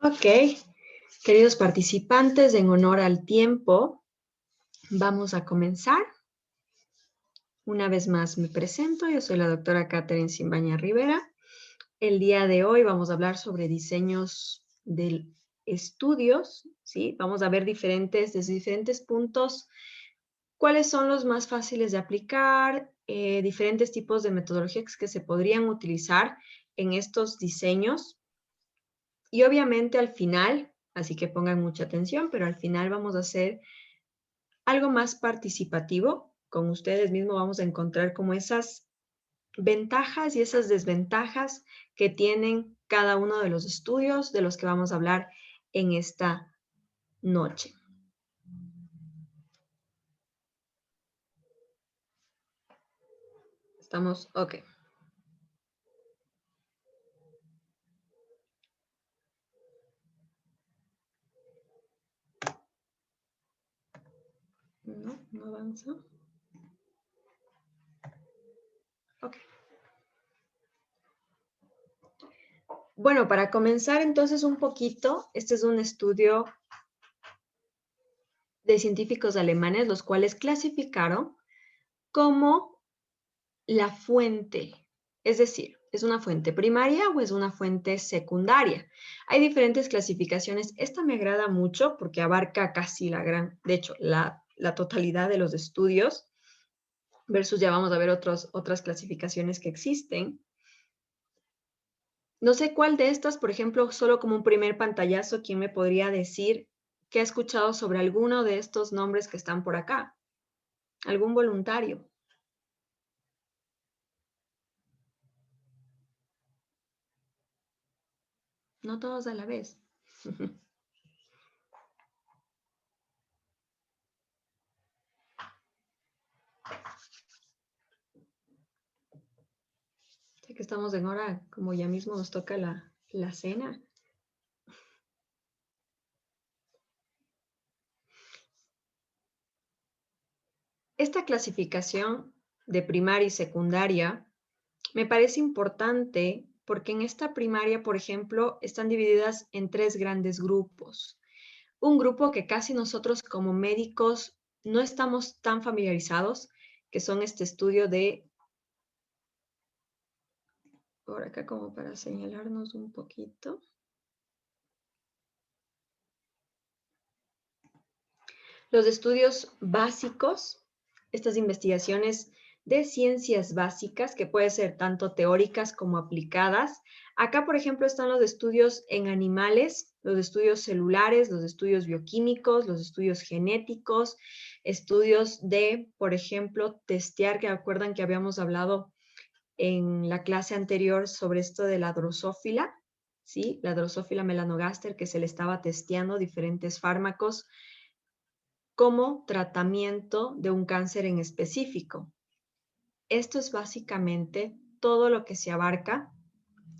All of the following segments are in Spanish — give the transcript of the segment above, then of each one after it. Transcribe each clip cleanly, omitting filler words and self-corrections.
Ok, queridos participantes, en honor al tiempo, vamos a comenzar. Una vez más me presento, yo soy la doctora Catherine Simbaña Rivera. El día de hoy vamos a hablar sobre diseños de estudios, ¿sí? Vamos a ver desde diferentes puntos, cuáles son los más fáciles de aplicar, diferentes tipos de metodologías que se podrían utilizar en estos diseños. Y obviamente al final, así que pongan mucha atención, pero al final vamos a hacer algo más participativo. Con ustedes mismos vamos a encontrar como esas ventajas y esas desventajas que tienen cada uno de los estudios de los que vamos a hablar en esta noche. ¿Estamos? Ok. No avanza. Ok. Bueno, para comenzar entonces un poquito, este es un estudio de científicos alemanes, los cuales clasificaron como la fuente, es decir, ¿es una fuente primaria o es una fuente secundaria? Hay diferentes clasificaciones. Esta me agrada mucho porque abarca casi de hecho, la totalidad de los estudios, versus ya vamos a ver otras clasificaciones que existen. No sé cuál de estas, por ejemplo, solo como un primer pantallazo, ¿quién me podría decir que ha escuchado sobre alguno de estos nombres que están por acá? ¿Algún voluntario? No todos a la vez. Sé que estamos en hora, como ya mismo nos toca la cena. Esta clasificación de primaria y secundaria me parece importante porque en esta primaria, por ejemplo, están divididas en tres grandes grupos. Un grupo que casi nosotros como médicos no estamos tan familiarizados, que son este estudio de, por acá como para señalarnos un poquito. Los estudios básicos, estas investigaciones de ciencias básicas, que pueden ser tanto teóricas como aplicadas. Acá, por ejemplo, están los estudios en animales, los estudios celulares, los estudios bioquímicos, los estudios genéticos, estudios de, por ejemplo, testear, que acuerdan que habíamos hablado en la clase anterior sobre esto de la drosófila, ¿sí? La drosófila melanogaster, que se le estaba testeando diferentes fármacos como tratamiento de un cáncer en específico. Esto es básicamente todo lo que se abarca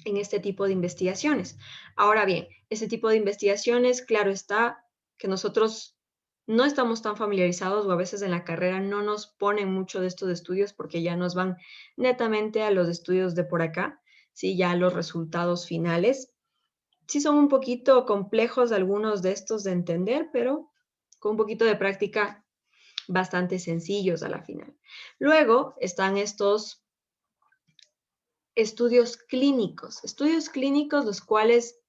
en este tipo de investigaciones. Ahora bien, este tipo de investigaciones, claro está que nosotros no estamos tan familiarizados o a veces en la carrera no nos ponen mucho de estos estudios porque ya nos van netamente a los estudios de por acá, ¿sí? Ya los resultados finales. Sí son un poquito complejos algunos de estos de entender, pero con un poquito de práctica bastante sencillos a la final. Luego están estos estudios clínicos los cuales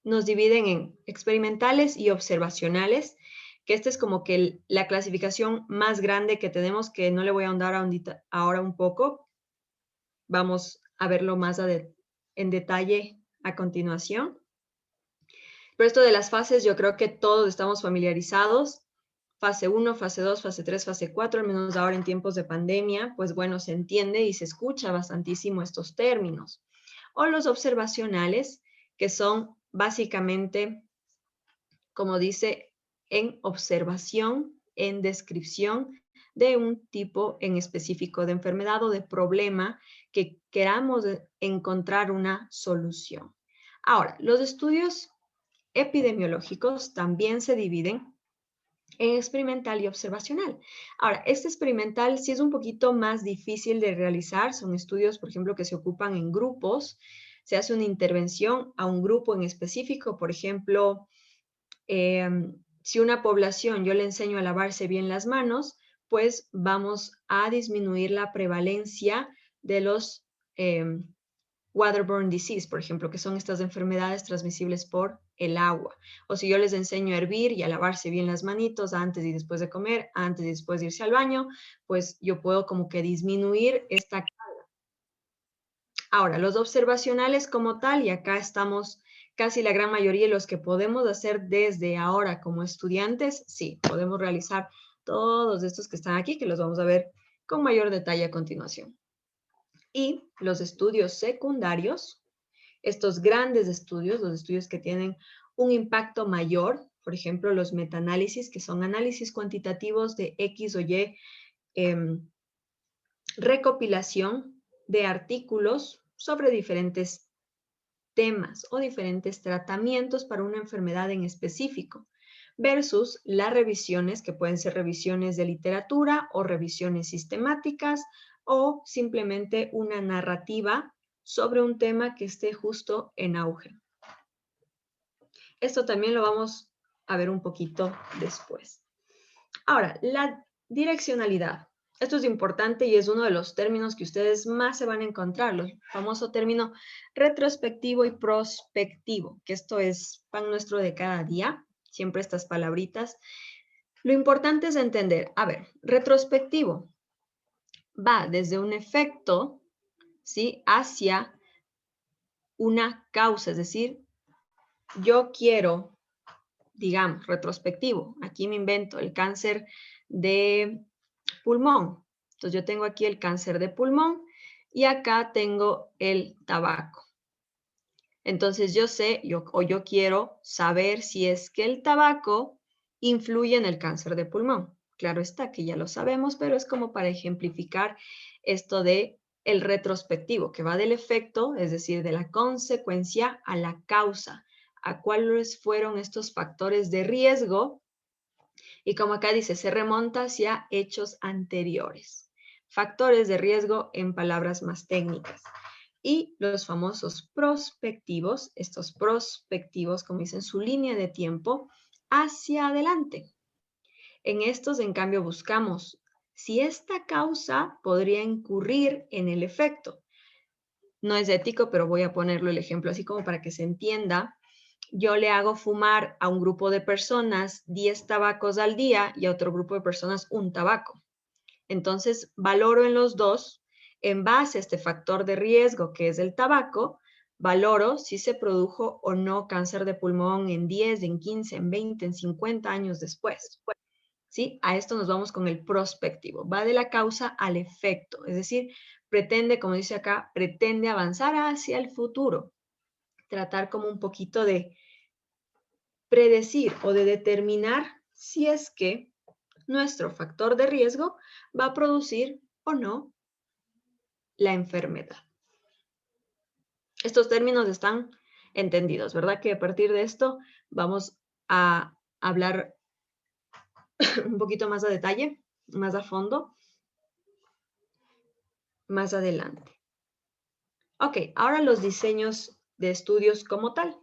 nos dividen en experimentales y observacionales, que esta es como que la clasificación más grande que tenemos, que no le voy a ahondar ahora un poco. Vamos a verlo más en detalle a continuación. Pero esto de las fases, yo creo que todos estamos familiarizados. Fase 1, fase 2, fase 3, fase 4, al menos ahora en tiempos de pandemia, pues bueno, se entiende y se escucha bastantísimo estos términos. O los observacionales, que son básicamente, como dice, en observación, en descripción de un tipo en específico de enfermedad o de problema que queramos encontrar una solución. Ahora, los estudios epidemiológicos también se dividen en experimental y observacional. Ahora, este experimental sí es un poquito más difícil de realizar. Son estudios, por ejemplo, que se ocupan en grupos. se hace una intervención a un grupo en específico. Por ejemplo, si una población yo le enseño a lavarse bien las manos, pues vamos a disminuir la prevalencia de los waterborne disease, por ejemplo, que son estas enfermedades transmisibles por el agua. O si yo les enseño a hervir y a lavarse bien las manitos antes y después de comer, antes y después de irse al baño, pues yo puedo como que disminuir esta carga. Ahora, los observacionales como tal, y acá estamos casi la gran mayoría de los que podemos hacer desde ahora como estudiantes, sí, podemos realizar todos estos que están aquí, que los vamos a ver con mayor detalle a continuación. Y los estudios secundarios, estos grandes estudios, los estudios que tienen un impacto mayor, por ejemplo, los metaanálisis, que son análisis cuantitativos de X o Y recopilación de artículos sobre diferentes temas o diferentes tratamientos para una enfermedad en específico, versus las revisiones, que pueden ser revisiones de literatura o revisiones sistemáticas o simplemente una narrativa sobre un tema que esté justo en auge. Esto también lo vamos a ver un poquito después. Ahora, la direccionalidad. Esto es importante y es uno de los términos que ustedes más se van a encontrar, el famoso término retrospectivo y prospectivo, que esto es pan nuestro de cada día, siempre estas palabritas. Lo importante es entender, a ver, retrospectivo va desde un efecto, ¿sí?, hacia una causa, es decir, yo quiero, digamos, retrospectivo, aquí me invento el cáncer de pulmón. Entonces yo tengo aquí el cáncer de pulmón y acá tengo el tabaco. Entonces yo sé yo quiero saber si es que el tabaco influye en el cáncer de pulmón. Claro está que ya lo sabemos, pero es como para ejemplificar esto de el retrospectivo, que va del efecto, es decir, de la consecuencia a la causa, a cuáles fueron estos factores de riesgo. Y como acá dice, se remonta hacia hechos anteriores. Factores de riesgo en palabras más técnicas. Y los famosos prospectivos, estos prospectivos, como dicen, su línea de tiempo hacia adelante. En estos, en cambio, buscamos si esta causa podría incurrir en el efecto. No es ético, pero voy a ponerlo el ejemplo así como para que se entienda. Yo le hago fumar a un grupo de personas 10 tabacos al día y a otro grupo de personas un tabaco. Entonces, valoro en los dos, en base a este factor de riesgo que es el tabaco, valoro si se produjo o no cáncer de pulmón en 10, en 15, en 20, en 50 años después. ¿Sí? A esto nos vamos con el prospectivo. Va de la causa al efecto, es decir, pretende, como dice acá, pretende avanzar hacia el futuro. Tratar como un poquito de predecir o de determinar si es que nuestro factor de riesgo va a producir o no la enfermedad. Estos términos están entendidos, ¿verdad? Que a partir de esto vamos a hablar un poquito más a detalle, más a fondo, más adelante. Ok, ahora los diseños de estudios como tal.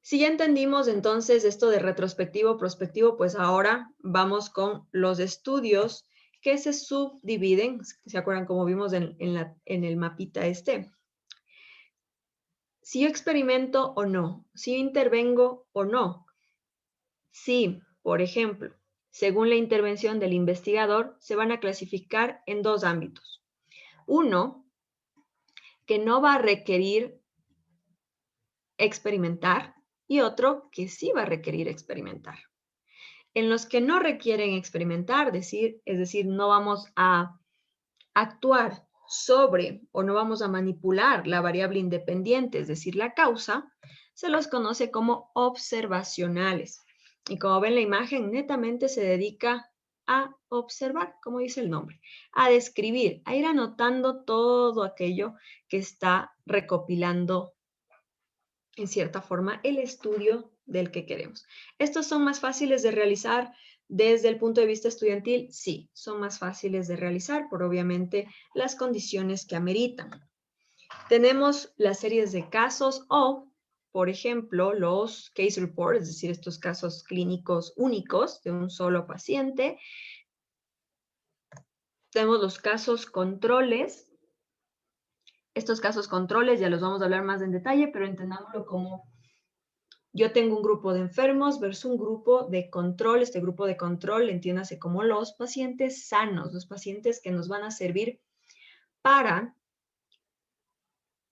Si ya entendimos entonces esto de retrospectivo, prospectivo, pues ahora vamos con los estudios que se subdividen, ¿se acuerdan como vimos en el mapita este? Si yo experimento o no, si yo intervengo o no. Si, por ejemplo, según la intervención del investigador, se van a clasificar en dos ámbitos. Uno, que no va a requerir experimentar, y otro que sí va a requerir experimentar. En los que no requieren experimentar, es decir, no vamos a actuar sobre o no vamos a manipular la variable independiente, es decir, la causa, se los conoce como observacionales. Y como ven la imagen, netamente se dedica a observar, como dice el nombre, a describir, a ir anotando todo aquello que está recopilando en cierta forma el estudio del que queremos. ¿Estos son más fáciles de realizar desde el punto de vista estudiantil? Sí, son más fáciles de realizar por obviamente las condiciones que ameritan. Tenemos las series de casos o, por ejemplo, los case reports, es decir, estos casos clínicos únicos de un solo paciente. Tenemos los casos controles. Estos casos controles ya los vamos a hablar más en detalle, pero entendámoslo como yo tengo un grupo de enfermos versus un grupo de control. Este grupo de control, entiéndase como los pacientes sanos, los pacientes que nos van a servir para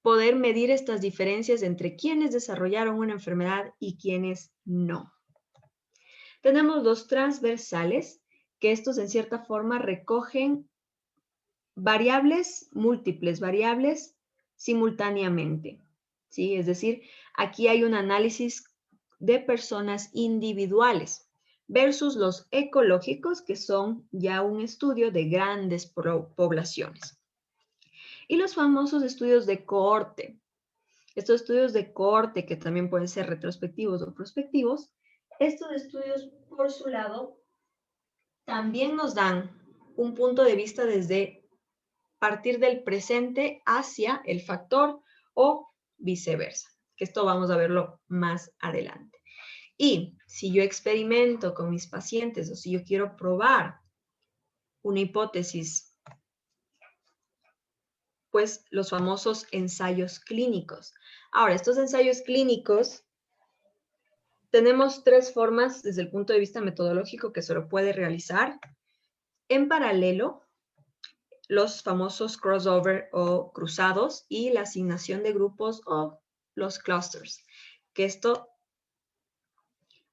poder medir estas diferencias entre quienes desarrollaron una enfermedad y quienes no. Tenemos los transversales, que estos en cierta forma recogen variables múltiples, variables simultáneamente, ¿sí? Es decir, aquí hay un análisis de personas individuales versus los ecológicos, que son ya un estudio de grandes poblaciones. Y los famosos estudios de cohorte. Estos estudios de cohorte, que también pueden ser retrospectivos o prospectivos, estos estudios, por su lado, también nos dan un punto de vista desde partir del presente hacia el factor o viceversa, que esto vamos a verlo más adelante. Y si yo experimento con mis pacientes o si yo quiero probar una hipótesis, pues los famosos ensayos clínicos. Ahora, estos ensayos clínicos, tenemos tres formas desde el punto de vista metodológico que se lo puede realizar. En paralelo, los famosos crossover o cruzados y la asignación de grupos o los clusters, que esto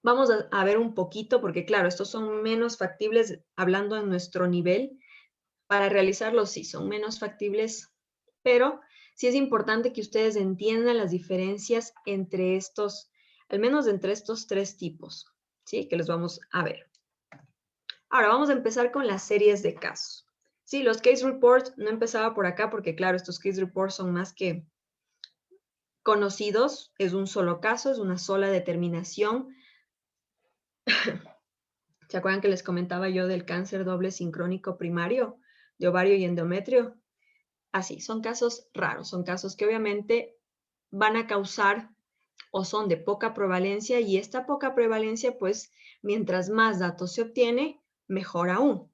vamos a ver un poquito porque claro, estos son menos factibles hablando en nuestro nivel. Para realizarlos sí, son menos factibles, pero sí es importante que ustedes entiendan las diferencias entre estos, al menos entre estos tres tipos, ¿sí? Que los vamos a ver. Ahora vamos a empezar con las series de casos. Sí, los case reports no empezaba por acá porque claro, estos case reports son más que conocidos, es un solo caso, es una sola determinación. ¿Se acuerdan que les comentaba yo del cáncer doble sincrónico primario de ovario y endometrio? Así, son casos raros, son casos que obviamente van a causar o son de poca prevalencia y esta poca prevalencia, pues, mientras más datos se obtiene, mejor aún.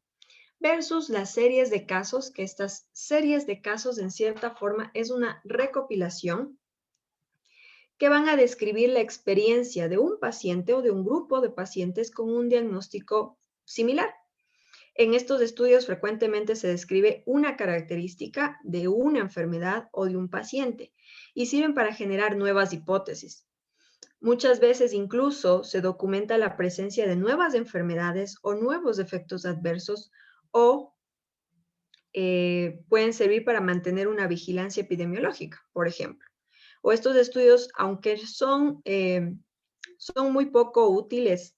Versus las series de casos, que estas series de casos en cierta forma es una recopilación que van a describir la experiencia de un paciente o de un grupo de pacientes con un diagnóstico similar. En estos estudios frecuentemente se describe una característica de una enfermedad o de un paciente y sirven para generar nuevas hipótesis. Muchas veces incluso se documenta la presencia de nuevas enfermedades o nuevos efectos adversos o pueden servir para mantener una vigilancia epidemiológica, por ejemplo. O estos estudios, aunque son muy poco útiles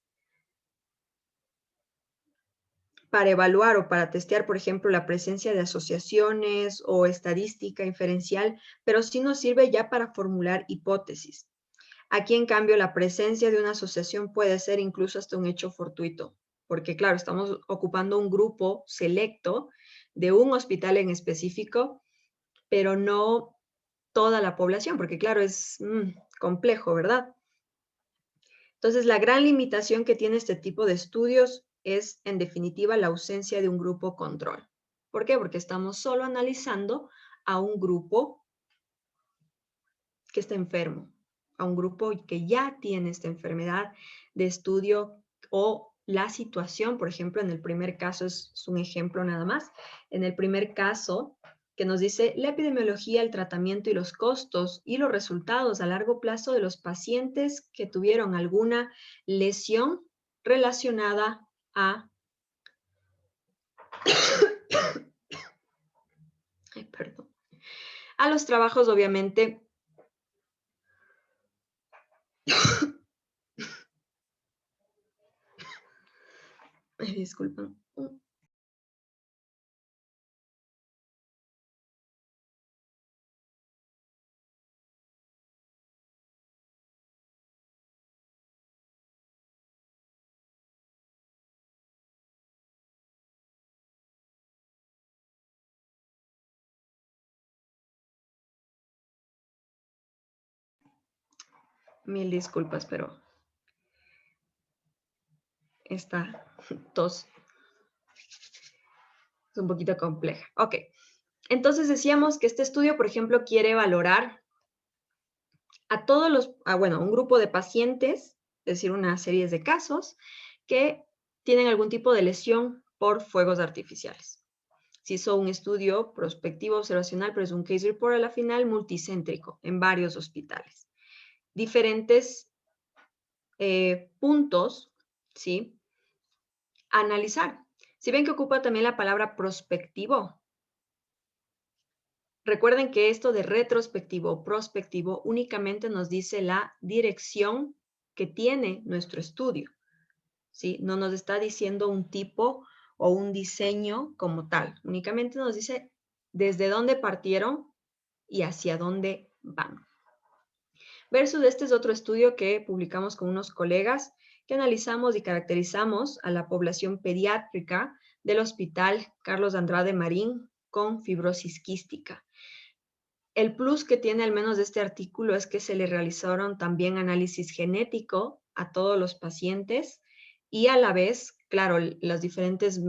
para evaluar o para testear, por ejemplo, la presencia de asociaciones o estadística inferencial, pero sí nos sirve ya para formular hipótesis. Aquí, en cambio, la presencia de una asociación puede ser incluso hasta un hecho fortuito, porque claro, estamos ocupando un grupo selecto de un hospital en específico, pero no toda la población, porque claro, es complejo, ¿verdad? Entonces, la gran limitación que tiene este tipo de estudios es, en definitiva, la ausencia de un grupo control. ¿Por qué? Porque estamos solo analizando a un grupo que está enfermo, a un grupo que ya tiene esta enfermedad de estudio o la situación, por ejemplo, en el primer caso es un ejemplo nada más, en el primer caso que nos dice la epidemiología, el tratamiento y los costos y los resultados a largo plazo de los pacientes que tuvieron alguna lesión relacionada a, perdón, a los trabajos, obviamente. Disculpen. Mil disculpas, pero esta tos es un poquito compleja. Ok, entonces decíamos que este estudio, por ejemplo, quiere valorar a todos los, bueno, un grupo de pacientes, es decir, una serie de casos que tienen algún tipo de lesión por fuegos artificiales. Se hizo un estudio prospectivo observacional, pero es un case report a la final multicéntrico en varios hospitales. Diferentes puntos, ¿sí? Analizar. Si ven que ocupa también la palabra prospectivo, recuerden que esto de retrospectivo o prospectivo únicamente nos dice la dirección que tiene nuestro estudio, ¿sí? No nos está diciendo un tipo o un diseño como tal, únicamente nos dice desde dónde partieron y hacia dónde van. Versus este es otro estudio que publicamos con unos colegas que analizamos y caracterizamos a la población pediátrica del Hospital Carlos Andrade Marín con fibrosis quística. El plus que tiene al menos de este artículo es que se le realizaron también análisis genético a todos los pacientes y a la vez, claro, los diferentes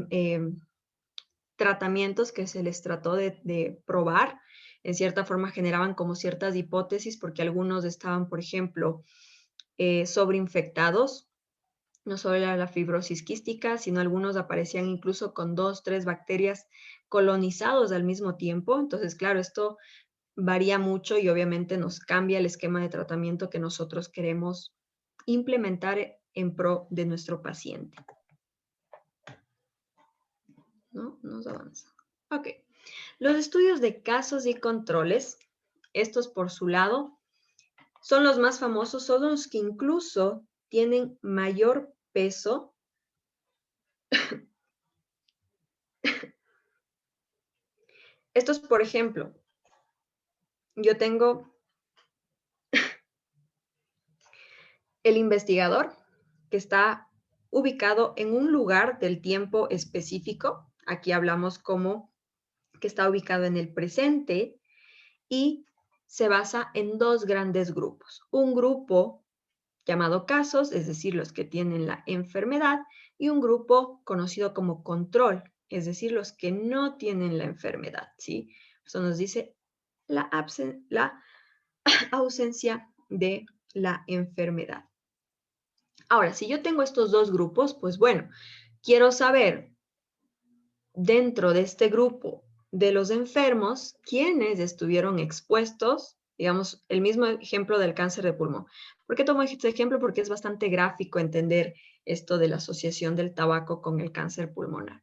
tratamientos que se les trató de probar, en cierta forma generaban como ciertas hipótesis porque algunos estaban, por ejemplo, sobreinfectados, no solo era la fibrosis quística, sino algunos aparecían incluso con 2, 3 bacterias colonizados al mismo tiempo. Entonces, claro, esto varía mucho y obviamente nos cambia el esquema de tratamiento que nosotros queremos implementar en pro de nuestro paciente. ¿No? Nos avanza. Ok. Los estudios de casos y controles, estos por su lado, son los más famosos, son los que incluso tienen mayor peso. Estos, por ejemplo, yo tengo el investigador que está ubicado en un lugar del tiempo específico. Aquí hablamos como que está ubicado en el presente y se basa en dos grandes grupos. Un grupo llamado casos, es decir, los que tienen la enfermedad, y un grupo conocido como control, es decir, los que no tienen la enfermedad, ¿sí? Eso nos dice la ausencia de la enfermedad. Ahora, si yo tengo estos dos grupos, pues bueno, quiero saber dentro de este grupo de los enfermos quiénes estuvieron expuestos, digamos, el mismo ejemplo del cáncer de pulmón. ¿Por qué tomo este ejemplo? Porque es bastante gráfico entender esto de la asociación del tabaco con el cáncer pulmonar.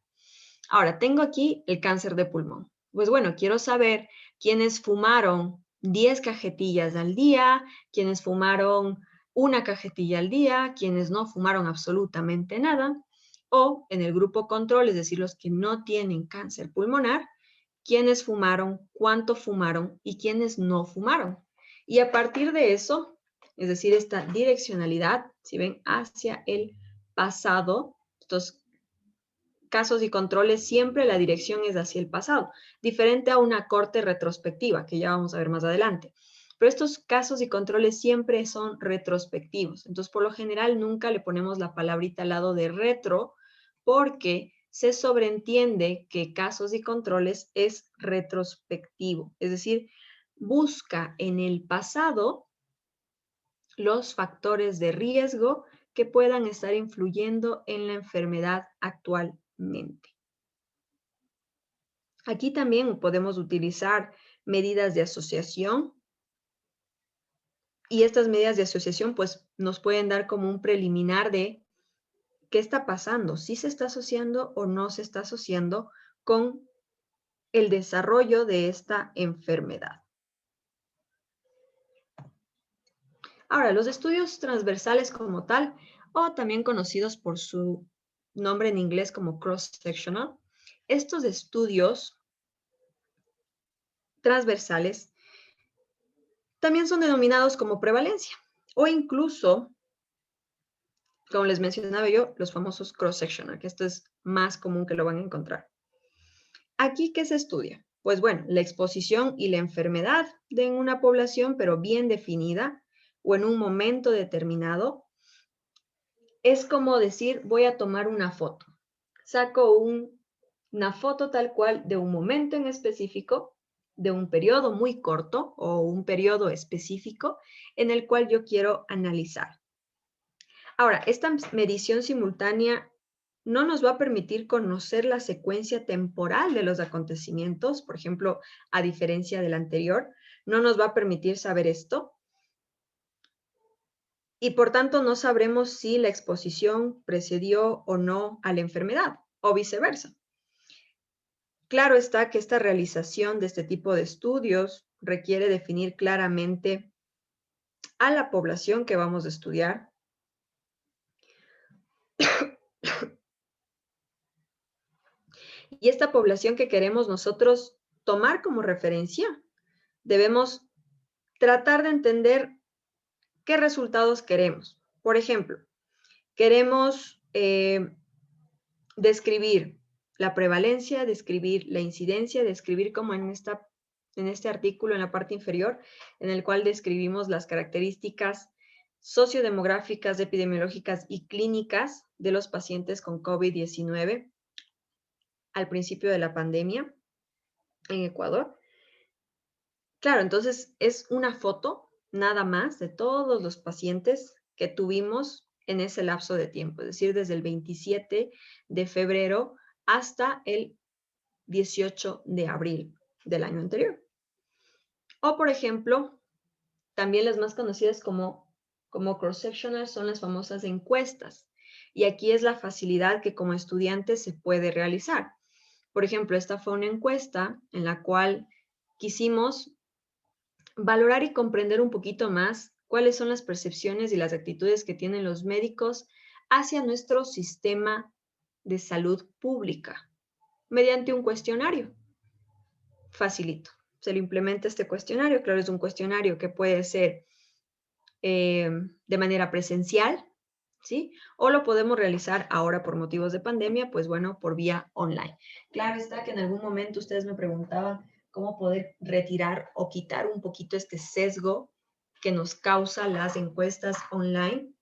Ahora, tengo aquí el cáncer de pulmón. Pues bueno, quiero saber quiénes fumaron 10 cajetillas al día, quiénes fumaron una cajetilla al día, quienes no fumaron absolutamente nada, o en el grupo control, es decir, los que no tienen cáncer pulmonar, quiénes fumaron, cuánto fumaron y quiénes no fumaron. Y a partir de eso, es decir, esta direccionalidad, si ven, hacia el pasado, estos casos y controles, siempre la dirección es hacia el pasado, diferente a una corte retrospectiva, que ya vamos a ver más adelante. Pero estos casos y controles siempre son retrospectivos. Entonces, por lo general, nunca le ponemos la palabrita al lado de retro, porque se sobreentiende que casos y controles es retrospectivo. Es decir, busca en el pasado los factores de riesgo que puedan estar influyendo en la enfermedad actualmente. Aquí también podemos utilizar medidas de asociación y estas medidas de asociación pues nos pueden dar como un preliminar de qué está pasando, si se está asociando o no se está asociando con el desarrollo de esta enfermedad. Ahora, los estudios transversales como tal, o también conocidos por su nombre en inglés como cross-sectional, estos estudios transversales también son denominados como prevalencia o incluso, como les mencionaba yo, los famosos cross-sectional, que esto es más común que lo van a encontrar. Aquí, ¿qué se estudia? Pues bueno, la exposición y la enfermedad de una población, pero bien definida, o en un momento determinado, es como decir, voy a tomar una foto. Saco una foto tal cual de un momento en específico, de un periodo muy corto o un periodo específico en el cual yo quiero analizar. Ahora, esta medición simultánea no nos va a permitir conocer la secuencia temporal de los acontecimientos, por ejemplo, a diferencia del anterior, no nos va a permitir saber esto y por tanto no sabremos si la exposición precedió o no a la enfermedad o viceversa. Claro está que esta realización de este tipo de estudios requiere definir claramente a la población que vamos a estudiar. Y esta población que queremos nosotros tomar como referencia, debemos tratar de entender qué resultados queremos. Por ejemplo, queremos describir la prevalencia, describir la incidencia, describir como en este artículo en la parte inferior, en el cual describimos las características sociodemográficas, epidemiológicas y clínicas de los pacientes con COVID-19 al principio de la pandemia en Ecuador. Claro, entonces es una foto nada más de todos los pacientes que tuvimos en ese lapso de tiempo, es decir, desde el 27 de febrero hasta el 18 de abril del año anterior. O, por ejemplo, también las más conocidas como cross-sectional son las famosas encuestas. Y aquí es la facilidad que como estudiante se puede realizar. Por ejemplo, esta fue una encuesta en la cual quisimos valorar y comprender un poquito más cuáles son las percepciones y las actitudes que tienen los médicos hacia nuestro sistema de salud pública mediante un cuestionario. Facilito. Se le implementa este cuestionario. Claro, es un cuestionario que puede ser de manera presencial, ¿sí? O lo podemos realizar ahora por motivos de pandemia, pues bueno, por vía online. Claro está que en algún momento ustedes me preguntaban cómo poder retirar o quitar un poquito este sesgo que nos causa las encuestas online.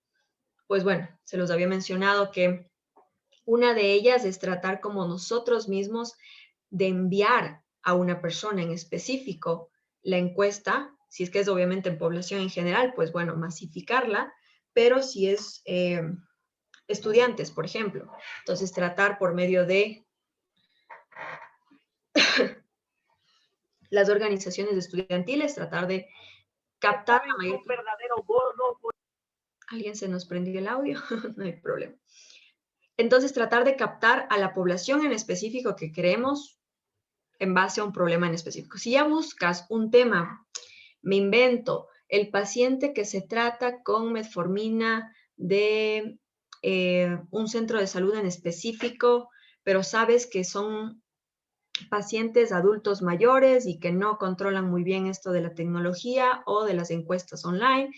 Pues bueno, se los había mencionado que una de ellas es tratar como nosotros mismos de enviar a una persona en específico la encuesta, si es que es obviamente en población en general, pues bueno, masificarla, pero si es estudiantes, por ejemplo, entonces tratar por medio de las organizaciones estudiantiles, tratar de captar la mayor... Un verdadero gordo. ¿Alguien se nos prendió el audio? No hay problema. Entonces, tratar de captar a la población en específico que queremos en base a un problema en específico. Si ya buscas un tema, me invento, el paciente que se trata con metformina de un centro de salud en específico, pero sabes que son pacientes adultos mayores y que no controlan muy bien esto de la tecnología o de las encuestas online,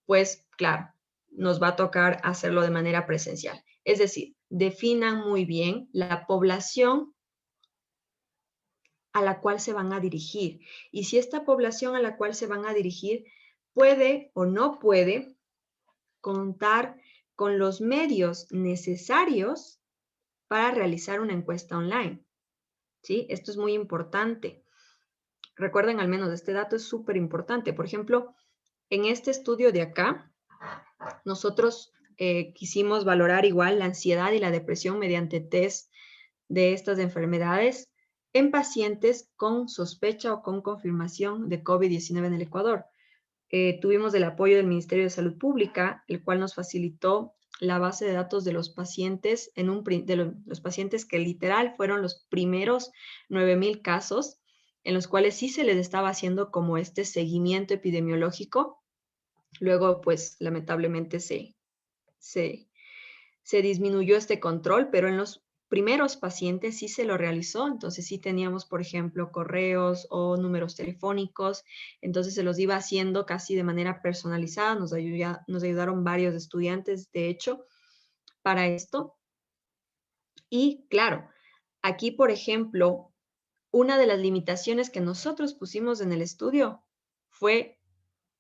pues claro, nos va a tocar hacerlo de manera presencial. Es decir, definan muy bien la población a la cual se van a dirigir. Y si esta población a la cual se van a dirigir puede o no puede contar con los medios necesarios para realizar una encuesta online. ¿Sí? Esto es muy importante. Recuerden al menos, este dato es súper importante. Por ejemplo, en este estudio de acá, nosotros quisimos valorar igual la ansiedad y la depresión mediante test de estas enfermedades en pacientes con sospecha o con confirmación de COVID-19 en el Ecuador. Tuvimos el apoyo del Ministerio de Salud Pública, el cual nos facilitó la base de datos de los pacientes, los pacientes que literal fueron los primeros 9,000 casos, en los cuales sí se les estaba haciendo como este seguimiento epidemiológico. Luego, pues, lamentablemente se disminuyó este control, pero en los primeros pacientes sí se lo realizó, entonces sí teníamos, por ejemplo, correos o números telefónicos, entonces se los iba haciendo casi de manera personalizada, nos ayudaron varios estudiantes, de hecho, para esto. Y claro, aquí, por ejemplo, una de las limitaciones que nosotros pusimos en el estudio fue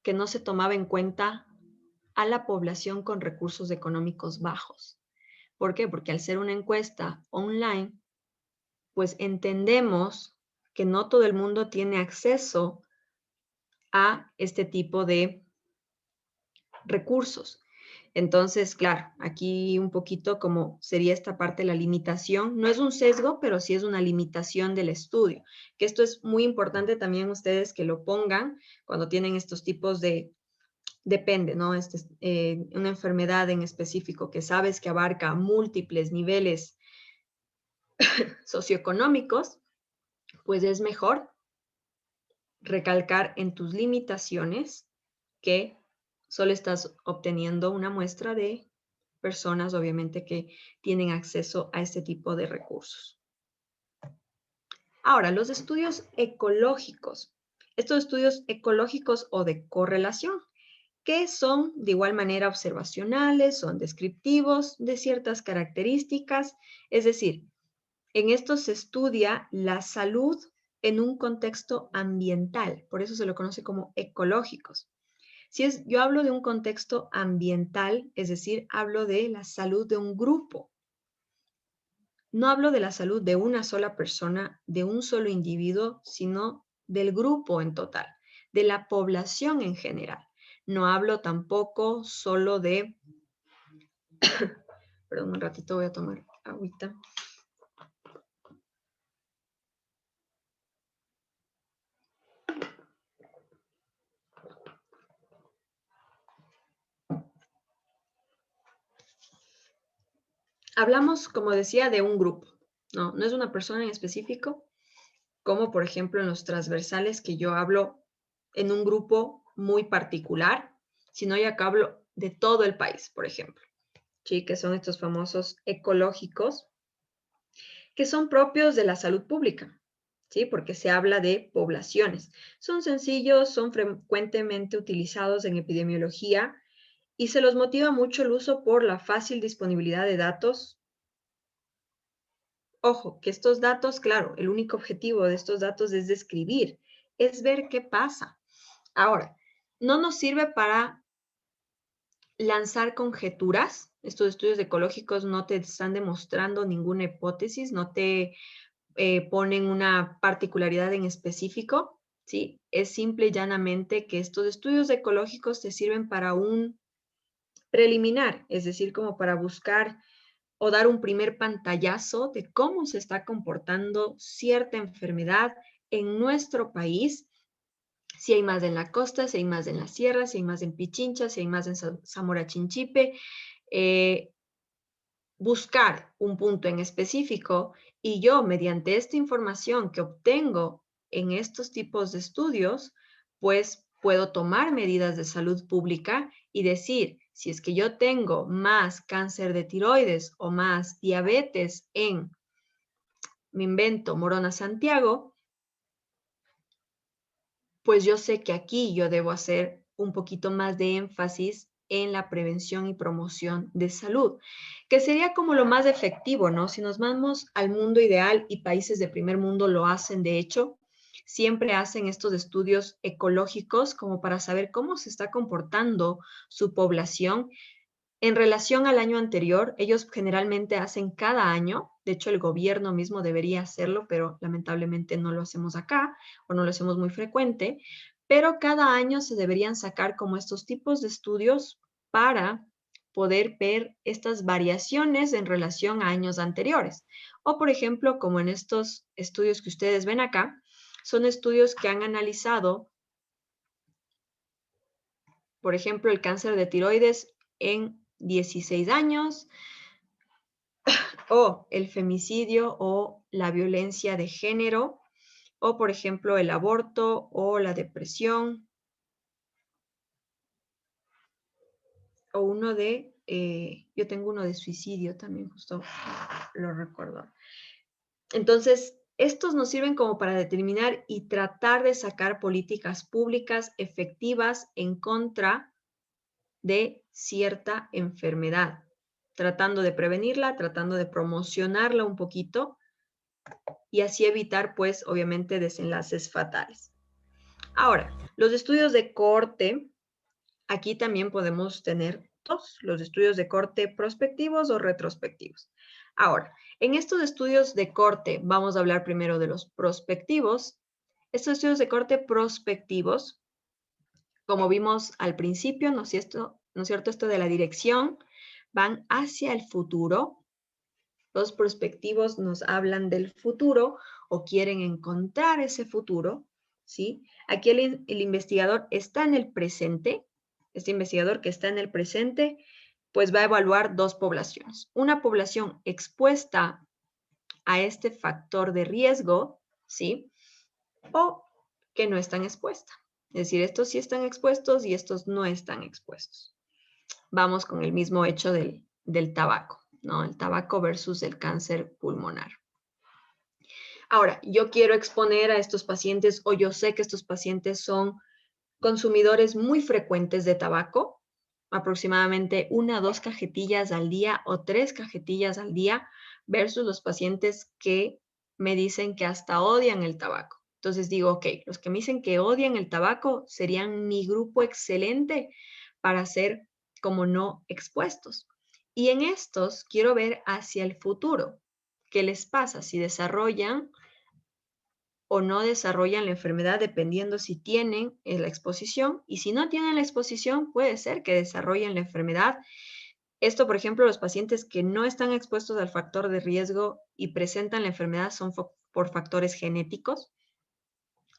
que no se tomaba en cuenta a la población con recursos económicos bajos. ¿Por qué? Porque al ser una encuesta online, pues entendemos que no todo el mundo tiene acceso a este tipo de recursos. Entonces, claro, aquí un poquito como sería esta parte de la limitación. No es un sesgo, pero sí es una limitación del estudio. Que esto es muy importante también ustedes que lo pongan cuando tienen estos tipos de, depende, ¿no? Una enfermedad en específico que sabes que abarca múltiples niveles socioeconómicos, pues es mejor recalcar en tus limitaciones que solo estás obteniendo una muestra de personas, obviamente, que tienen acceso a este tipo de recursos. Ahora, los estudios ecológicos. Estos estudios ecológicos o de correlación, que son de igual manera observacionales, son descriptivos de ciertas características, es decir, en esto se estudia la salud en un contexto ambiental, por eso se lo conoce como ecológicos. Yo hablo de un contexto ambiental, es decir, hablo de la salud de un grupo. No hablo de la salud de una sola persona, de un solo individuo, sino del grupo en total, de la población en general. No hablo tampoco solo de, perdón, un ratito voy a tomar agüita. Hablamos, como decía, de un grupo, no es una persona en específico, como por ejemplo en los transversales que yo hablo en un grupo muy particular, sino yo acá hablo de todo el país, por ejemplo, ¿sí? Que son estos famosos ecológicos, que son propios de la salud pública, ¿sí? Porque se habla de poblaciones. Son sencillos, son frecuentemente utilizados en epidemiología y se los motiva mucho el uso por la fácil disponibilidad de datos. Ojo, que estos datos, claro, el único objetivo de estos datos es describir, es ver qué pasa. Ahora, no nos sirve para lanzar conjeturas. Estos estudios ecológicos no te están demostrando ninguna hipótesis, no te ponen una particularidad en específico, ¿sí? Es simple y llanamente que estos estudios ecológicos te sirven para un preliminar, es decir, como para buscar o dar un primer pantallazo de cómo se está comportando cierta enfermedad en nuestro país, si hay más en la costa, si hay más en la sierra, si hay más en Pichincha, si hay más en Zamora Chinchipe, eh, buscar un punto en específico y yo, mediante esta información que obtengo en estos tipos de estudios, pues puedo tomar medidas de salud pública y decir, si es que yo tengo más cáncer de tiroides o más diabetes en, me invento, Morona Santiago, pues yo sé que aquí yo debo hacer un poquito más de énfasis en la prevención y promoción de salud, que sería como lo más efectivo, ¿no? Si nos vamos al mundo ideal y países de primer mundo lo hacen, de hecho, siempre hacen estos estudios ecológicos como para saber cómo se está comportando su población en relación al año anterior. Ellos generalmente hacen cada año, de hecho el gobierno mismo debería hacerlo, pero lamentablemente no lo hacemos acá o no lo hacemos muy frecuente, pero cada año se deberían sacar como estos tipos de estudios para poder ver estas variaciones en relación a años anteriores. O por ejemplo, como en estos estudios que ustedes ven acá, son estudios que han analizado, por ejemplo, el cáncer de tiroides en 16 años, o el femicidio o la violencia de género, o por ejemplo el aborto o la depresión, o uno de, yo tengo uno de suicidio también, justo lo recuerdo. Entonces, estos nos sirven como para determinar y tratar de sacar políticas públicas efectivas en contra de cierta enfermedad, tratando de prevenirla, tratando de promocionarla un poquito y así evitar, pues, obviamente, desenlaces fatales. Ahora, los estudios de cohorte aquí también podemos tener dos, los estudios de corte prospectivos o retrospectivos. Ahora, en estos estudios de corte, vamos a hablar primero de los prospectivos. Estos estudios de corte prospectivos, como vimos al principio, ¿no es cierto? Esto de la dirección, van hacia el futuro. Los prospectivos nos hablan del futuro o quieren encontrar ese futuro, ¿sí? Aquí el investigador está en el presente. Este investigador que está en el presente, pues va a evaluar dos poblaciones. Una población expuesta a este factor de riesgo, ¿sí? O que no están expuestas. Es decir, estos sí están expuestos y estos no están expuestos. Vamos con el mismo hecho del tabaco, ¿no? El tabaco versus el cáncer pulmonar. Ahora, yo quiero exponer a estos pacientes o yo sé que estos pacientes son consumidores muy frecuentes de tabaco, aproximadamente 1 o 2 cajetillas al día o 3 cajetillas al día, versus los pacientes que me dicen que hasta odian el tabaco. Entonces digo, ok, los que me dicen que odian el tabaco serían mi grupo excelente para ser como no expuestos. Y en estos quiero ver hacia el futuro. ¿Qué les pasa? Si desarrollan o no desarrollan la enfermedad dependiendo si tienen la exposición, y si no tienen la exposición puede ser que desarrollen la enfermedad. Esto, por ejemplo, los pacientes que no están expuestos al factor de riesgo y presentan la enfermedad son por factores genéticos,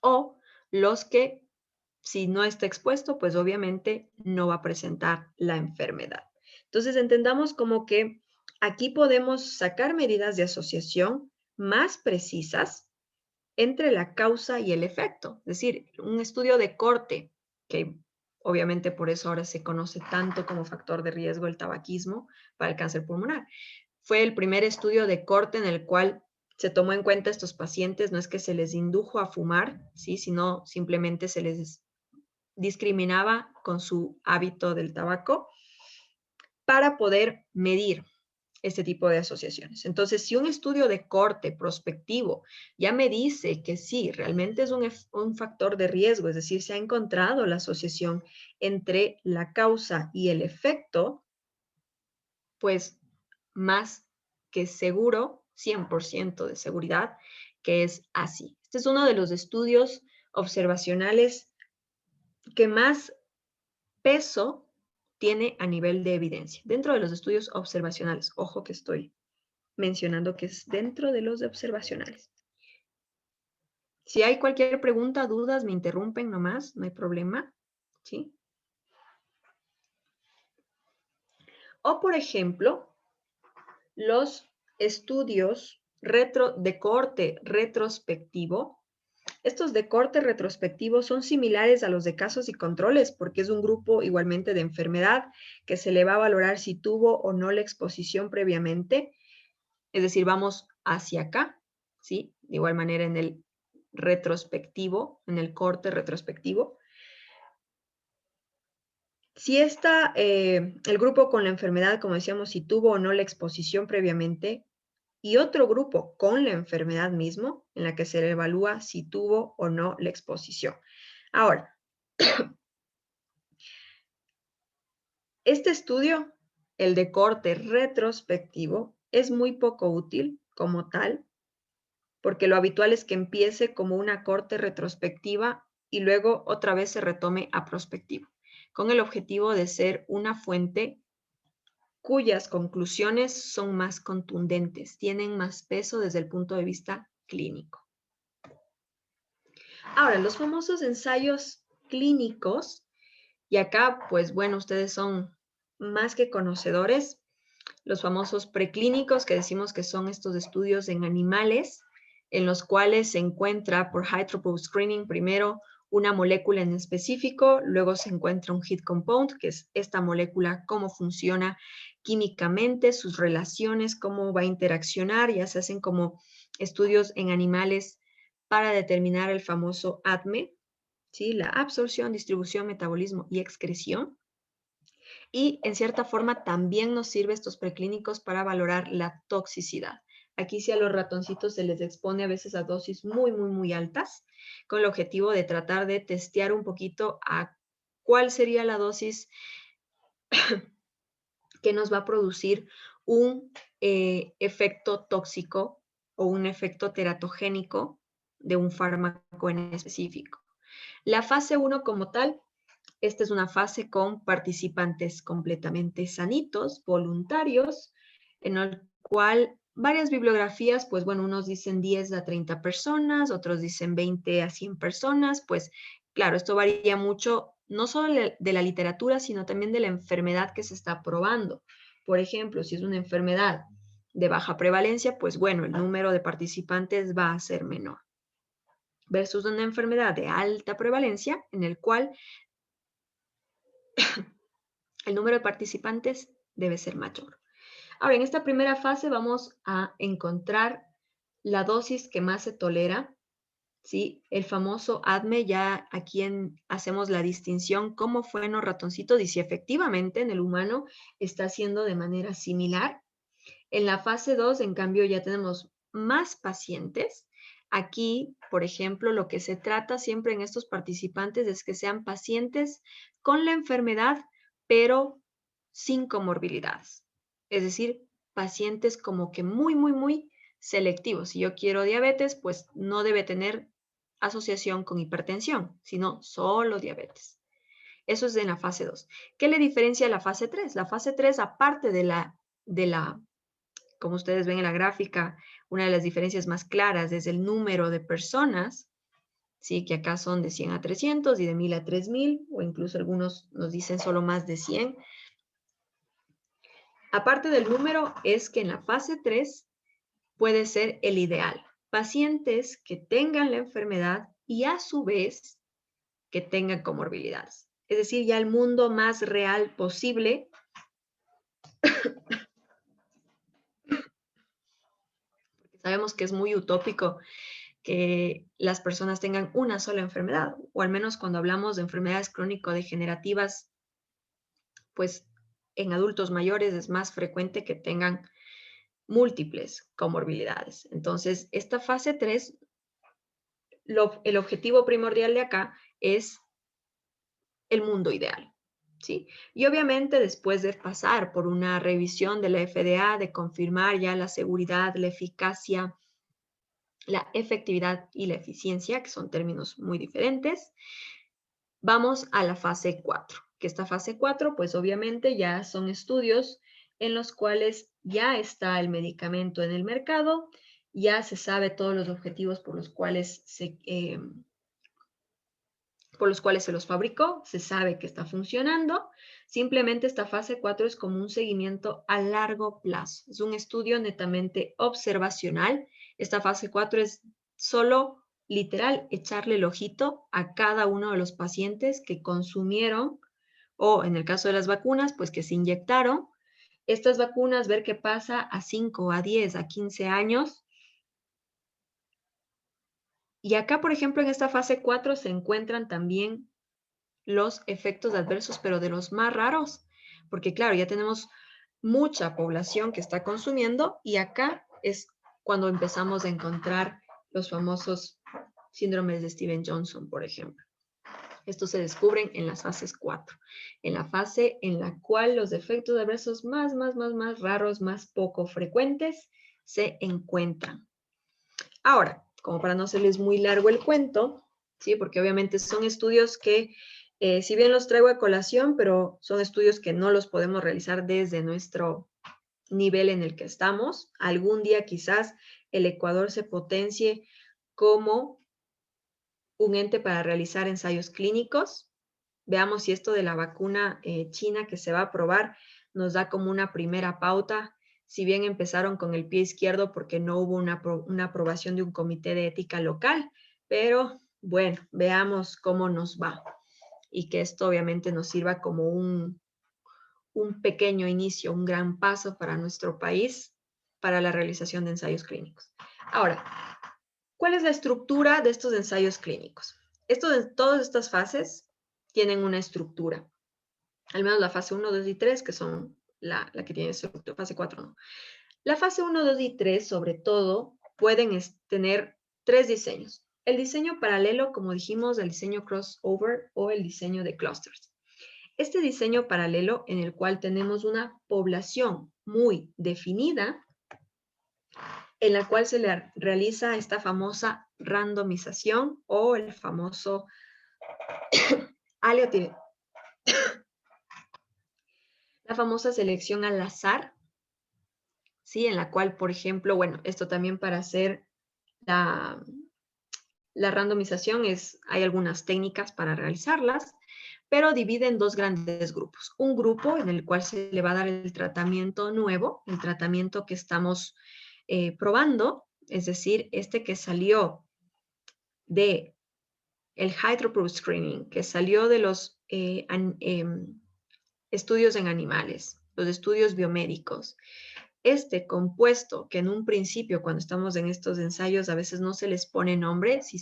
o los que si no está expuesto, pues obviamente no va a presentar la enfermedad. Entonces entendamos como que aquí podemos sacar medidas de asociación más precisas entre la causa y el efecto. Es decir, un estudio de corte, que obviamente por eso ahora se conoce tanto como factor de riesgo el tabaquismo para el cáncer pulmonar. Fue el primer estudio de corte en el cual se tomó en cuenta a estos pacientes, no es que se les indujo a fumar, ¿sí? Sino simplemente se les discriminaba con su hábito del tabaco para poder medir este tipo de asociaciones. Entonces, si un estudio de corte prospectivo ya me dice que sí, realmente es un factor de riesgo, es decir, se ha encontrado la asociación entre la causa y el efecto, pues más que seguro, 100% de seguridad, que es así. Este es uno de los estudios observacionales que más peso tiene a nivel de evidencia. Dentro de los estudios observacionales, ojo que estoy mencionando que es dentro de los de observacionales. Si hay cualquier pregunta, dudas, me interrumpen nomás, no hay problema, ¿sí? O, por ejemplo, los estudios de corte retrospectivo. Estos de corte retrospectivo son similares a los de casos y controles porque es un grupo igualmente de enfermedad que se le va a valorar si tuvo o no la exposición previamente. Es decir, vamos hacia acá, ¿sí? De igual manera en el retrospectivo, en el corte retrospectivo. Si el grupo con la enfermedad, como decíamos, si tuvo o no la exposición previamente, y otro grupo con la enfermedad mismo, en la que se le evalúa si tuvo o no la exposición. Ahora, este estudio, el de corte retrospectivo, es muy poco útil como tal, porque lo habitual es que empiece como una corte retrospectiva y luego otra vez se retome a prospectivo, con el objetivo de ser una fuente cuyas conclusiones son más contundentes, tienen más peso desde el punto de vista clínico. Ahora, los famosos ensayos clínicos, y acá, pues bueno, ustedes son más que conocedores, los famosos preclínicos, que decimos que son estos estudios en animales, en los cuales se encuentra por high throughput screening primero una molécula en específico, luego se encuentra un hit compound, que es esta molécula, cómo funciona químicamente, sus relaciones, cómo va a interaccionar, ya se hacen como estudios en animales para determinar el famoso ADME, ¿sí? La absorción, distribución, metabolismo y excreción. Y en cierta forma también nos sirve estos preclínicos para valorar la toxicidad. Aquí sí a los ratoncitos se les expone a veces a dosis muy altas, con el objetivo de tratar de testear un poquito a cuál sería la dosis que nos va a producir un efecto tóxico o un efecto teratogénico de un fármaco en específico. La fase 1 como tal, esta es una fase con participantes completamente sanitos, voluntarios, en el cual varias bibliografías, pues bueno, unos dicen 10 a 30 personas, otros dicen 20 a 100 personas, pues claro, esto varía mucho, no solo de la literatura, sino también de la enfermedad que se está probando. Por ejemplo, si es una enfermedad de baja prevalencia, pues bueno, el número de participantes va a ser menor. Versus una enfermedad de alta prevalencia, en el cual el número de participantes debe ser mayor. Ahora, en esta primera fase vamos a encontrar la dosis que más se tolera, ¿sí? El famoso ADME, ya aquí hacemos la distinción cómo fue en los ratoncitos y si efectivamente en el humano está haciendo de manera similar. En la fase 2, en cambio, ya tenemos más pacientes. Aquí, por ejemplo, lo que se trata siempre en estos participantes es que sean pacientes con la enfermedad, pero sin comorbilidades. Es decir, pacientes como que muy, muy, muy selectivos. Si yo quiero diabetes, pues no debe tener asociación con hipertensión, sino solo diabetes. Eso es en la fase 2. ¿Qué le diferencia a la fase 3? La fase 3, aparte de la, como ustedes ven en la gráfica, una de las diferencias más claras es el número de personas, ¿sí? Que acá son de 100 a 300 y de 1000 a 3000, o incluso algunos nos dicen solo más de 100. Aparte del número, es que en la fase 3 puede ser el ideal. Pacientes que tengan la enfermedad y a su vez que tengan comorbilidades. Es decir, ya el mundo más real posible. Sabemos que es muy utópico que las personas tengan una sola enfermedad, o al menos cuando hablamos de enfermedades crónico-degenerativas, pues en adultos mayores es más frecuente que tengan múltiples comorbilidades. Entonces, esta fase 3, el objetivo primordial de acá es el mundo ideal, ¿sí? Y obviamente después de pasar por una revisión de la FDA, de confirmar ya la seguridad, la eficacia, la efectividad y la eficiencia, que son términos muy diferentes, vamos a la fase 4, que esta fase 4, pues obviamente ya son estudios en los cuales ya está el medicamento en el mercado, ya se sabe todos los objetivos por los cuales se los fabricó, se sabe que está funcionando. Simplemente esta fase 4 es como un seguimiento a largo plazo. Es un estudio netamente observacional. Esta fase 4 es solo literal echarle el ojito a cada uno de los pacientes que consumieron o en el caso de las vacunas, pues que se inyectaron. Estas vacunas, ver qué pasa a 5, a 10, a 15 años. Y acá, por ejemplo, en esta fase 4 se encuentran también los efectos adversos, pero de los más raros, porque claro, ya tenemos mucha población que está consumiendo y acá es cuando empezamos a encontrar los famosos síndromes de Steven Johnson, por ejemplo. Estos se descubren en las fases 4, en la fase en la cual los efectos adversos más raros, más poco frecuentes, se encuentran. Ahora, como para no hacerles muy largo el cuento, ¿sí? Porque obviamente son estudios que, si bien los traigo a colación, pero son estudios que no los podemos realizar desde nuestro nivel en el que estamos. Algún día quizás el Ecuador se potencie como un ente para realizar ensayos clínicos. Veamos si esto de la vacuna china que se va a aprobar nos da como una primera pauta. Si bien empezaron con el pie izquierdo porque no hubo una aprobación de un comité de ética local, pero bueno, veamos cómo nos va y que esto obviamente nos sirva como un pequeño inicio, un gran paso para nuestro país para la realización de ensayos clínicos. Ahora, ¿cuál es la estructura de estos ensayos clínicos? Todas estas fases tienen una estructura, al menos la fase 1, 2 y 3, que son la que tiene estructura, fase 4 no. La fase 1, 2 y 3, sobre todo, pueden tener 3 diseños. El diseño paralelo, como dijimos, el diseño crossover o el diseño de clusters. Este diseño paralelo en el cual tenemos una población muy definida, en la cual se le realiza esta famosa randomización o el famoso aleatorización, la famosa selección al azar, ¿sí? En la cual, por ejemplo, bueno, esto también para hacer la randomización hay algunas técnicas para realizarlas, pero divide en dos grandes grupos. Un grupo en el cual se le va a dar el tratamiento nuevo, el tratamiento que estamos probando, es decir, este que salió de el high throughput screening, que salió de los estudios en animales, los estudios biomédicos. Este compuesto, que en un principio, cuando estamos en estos ensayos, a veces no se les pone nombre, si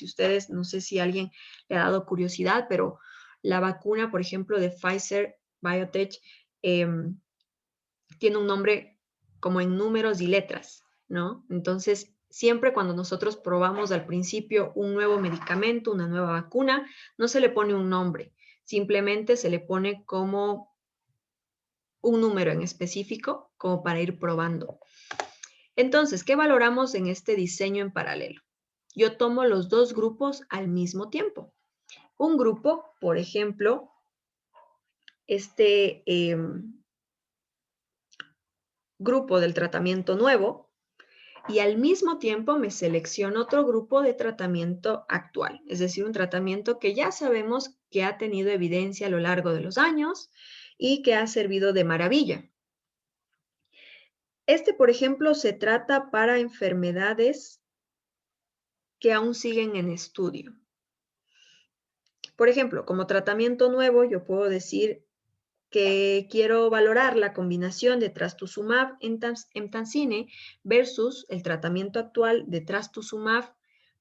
ustedes, no sé si alguien le ha dado curiosidad, pero la vacuna, por ejemplo, de Pfizer Biotech, tiene un nombre como en números y letras, ¿no? Entonces, siempre cuando nosotros probamos al principio un nuevo medicamento, una nueva vacuna, no se le pone un nombre, simplemente se le pone como un número en específico, como para ir probando. Entonces, ¿qué valoramos en este diseño en paralelo? Yo tomo los dos grupos al mismo tiempo. Un grupo, por ejemplo, este grupo del tratamiento nuevo, y al mismo tiempo me selecciono otro grupo de tratamiento actual, es decir, un tratamiento que ya sabemos que ha tenido evidencia a lo largo de los años y que ha servido de maravilla. Este, por ejemplo, se trata para enfermedades que aún siguen en estudio. Por ejemplo, como tratamiento nuevo, yo puedo decir que quiero valorar la combinación de trastuzumab emtansine versus el tratamiento actual de trastuzumab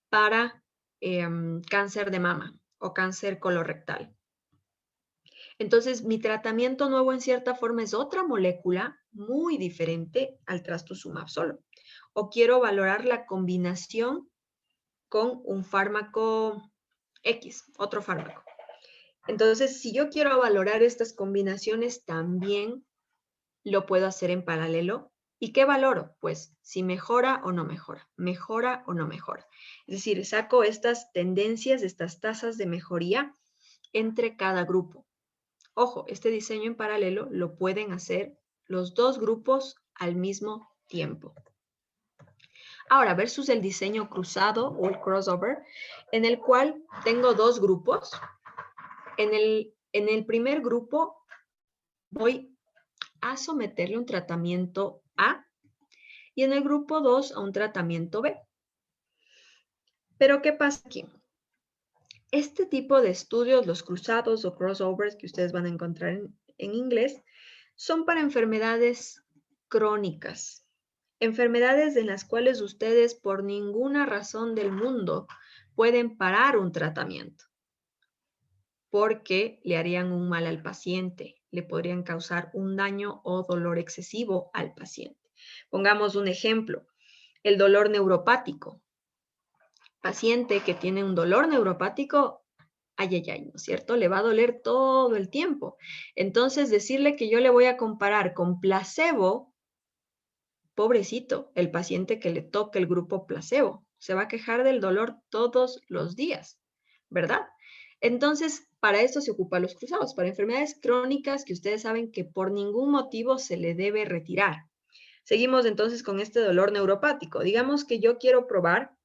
para cáncer de mama o cáncer colorectal. Entonces, mi tratamiento nuevo en cierta forma es otra molécula muy diferente al trastuzumab solo. O quiero valorar la combinación con un fármaco X, otro fármaco. Entonces, si yo quiero valorar estas combinaciones, también lo puedo hacer en paralelo. ¿Y qué valoro? Pues si mejora o no mejora, mejora o no mejora. Es decir, saco estas tendencias, estas tasas de mejoría entre cada grupo. Ojo, este diseño en paralelo lo pueden hacer los dos grupos al mismo tiempo. Ahora, versus el diseño cruzado o el crossover, en el cual tengo dos grupos. En el primer grupo voy a someterle un tratamiento A y en el grupo 2 a un tratamiento B. Pero, ¿qué pasa aquí? Este tipo de estudios, los cruzados o crossovers que ustedes van a encontrar en inglés, son para enfermedades crónicas. Enfermedades en las cuales ustedes por ninguna razón del mundo pueden parar un tratamiento porque le harían un mal al paciente, le podrían causar un daño o dolor excesivo al paciente. Pongamos un ejemplo, el dolor neuropático. Paciente que tiene un dolor neuropático, ay, ay, ay, ¿no es cierto? Le va a doler todo el tiempo. Entonces, decirle que yo le voy a comparar con placebo, pobrecito, el paciente que le toque el grupo placebo, se va a quejar del dolor todos los días, ¿verdad? Entonces, para esto se ocupan los cruzados, para enfermedades crónicas que ustedes saben que por ningún motivo se le debe retirar. Seguimos entonces con este dolor neuropático. Digamos que yo quiero probar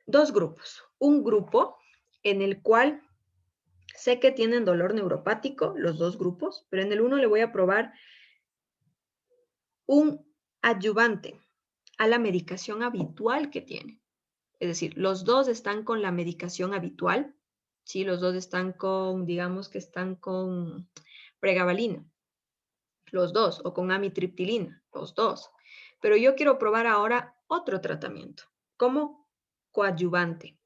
dos grupos. Un grupo en el cual sé que tienen dolor neuropático, los dos grupos, pero en el uno le voy a probar un adyuvante a la medicación habitual que tiene. Es decir, los dos están con la medicación habitual, ¿sí? Los dos están con, digamos que están con pregabalina, los dos, o con amitriptilina, los dos. Pero yo quiero probar ahora otro tratamiento, como coadyuvante.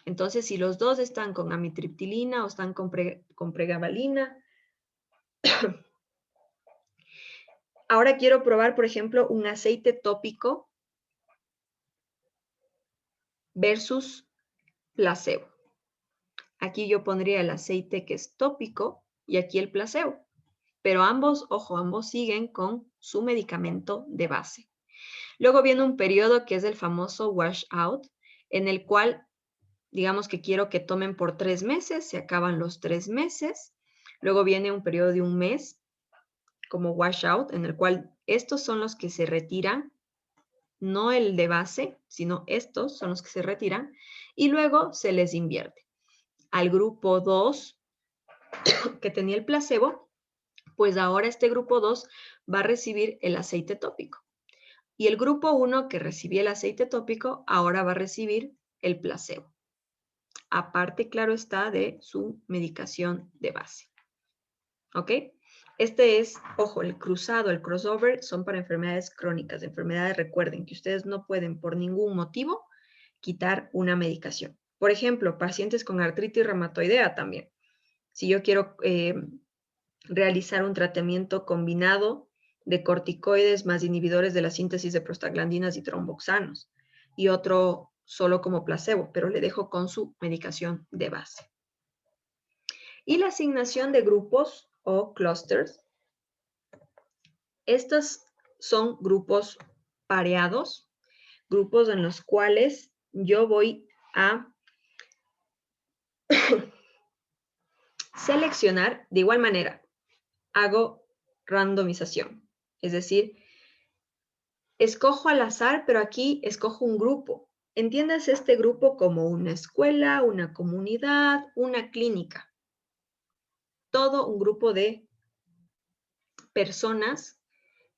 Entonces, si los dos están con amitriptilina o están con pregabalina, ahora quiero probar, por ejemplo, un aceite tópico versus placebo. Aquí yo pondría el aceite que es tópico y aquí el placebo. Pero ambos, ojo, ambos siguen con su medicamento de base. Luego viene un periodo que es el famoso wash out, en el cual, digamos que quiero que tomen por 3 meses, se acaban los 3 meses. Luego viene un periodo de un mes, como wash out, en el cual estos son los que se retiran, no el de base, sino estos son los que se retiran, y luego se les invierte. Al grupo 2, que tenía el placebo, pues ahora este grupo 2 va a recibir el aceite tópico. Y el grupo 1 que recibía el aceite tópico, ahora va a recibir el placebo. Aparte, claro está, de su medicación de base. ¿Ok? Este es, ojo, el cruzado, el crossover son para enfermedades crónicas, enfermedades, recuerden que ustedes no pueden por ningún motivo quitar una medicación. Por ejemplo, pacientes con artritis reumatoidea también. Si yo quiero realizar un tratamiento combinado de corticoides más inhibidores de la síntesis de prostaglandinas y tromboxanos, y otro solo como placebo, pero le dejo con su medicación de base. Y la asignación de grupos o clusters. Estos son grupos pareados, grupos en los cuales yo voy a seleccionar de igual manera. Hago randomización, es decir, escojo al azar, pero aquí escojo un grupo. Entiendas este grupo como una escuela, una comunidad, una clínica. Todo un grupo de personas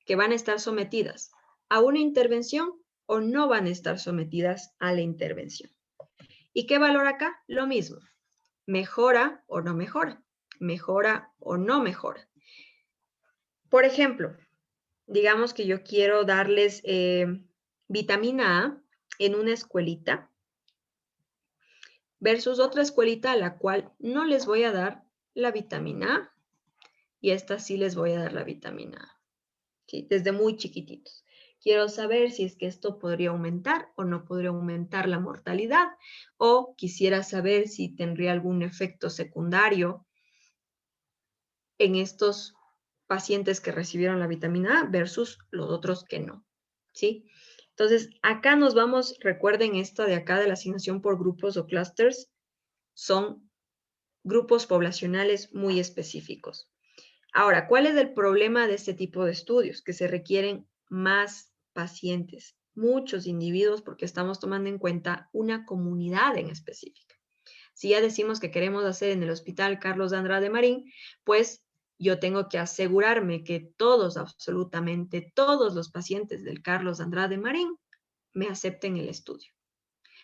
que van a estar sometidas a una intervención o no van a estar sometidas a la intervención. ¿Y qué valor acá? Lo mismo. ¿Mejora o no mejora? ¿Mejora o no mejora? Por ejemplo, digamos que yo quiero darles vitamina A en una escuelita versus otra escuelita a la cual no les voy a dar la vitamina A y a esta sí les voy a dar la vitamina A, ¿sí? Desde muy chiquititos. Quiero saber si es que esto podría aumentar o no podría aumentar la mortalidad, o quisiera saber si tendría algún efecto secundario en estos pacientes que recibieron la vitamina A versus los otros que no, ¿sí? Entonces, acá nos vamos, recuerden esto de acá de la asignación por grupos o clusters, son grupos poblacionales muy específicos. Ahora, ¿cuál es el problema de este tipo de estudios? Que se requieren más pacientes, muchos individuos, porque estamos tomando en cuenta una comunidad en específica. Si ya decimos que queremos hacer en el Hospital Carlos de Andrade Marín, pues yo tengo que asegurarme que todos, absolutamente todos los pacientes del Carlos de Andrade Marín me acepten el estudio.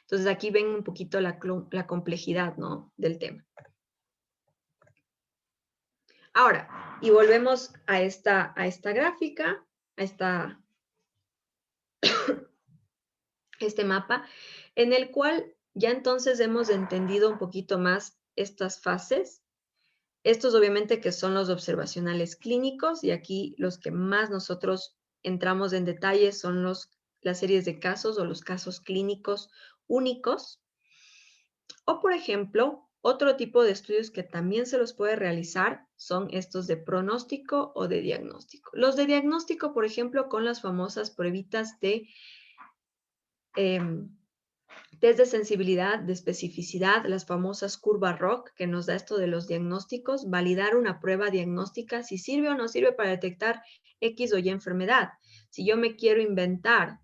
Entonces aquí ven un poquito la complejidad, ¿no?, del tema. Ahora, y volvemos a esta gráfica, a este mapa, en el cual ya entonces hemos entendido un poquito más estas fases. Estos obviamente que son los observacionales clínicos, y aquí los que más nosotros entramos en detalle son las series de casos o los casos clínicos únicos. O, por ejemplo, otro tipo de estudios que también se los puede realizar son estos de pronóstico o de diagnóstico. Los de diagnóstico, por ejemplo, con las famosas pruebitas de test de sensibilidad, de especificidad, las famosas curvas ROC, que nos da esto de los diagnósticos, validar una prueba diagnóstica si sirve o no sirve para detectar X o Y enfermedad. Si yo me quiero inventar,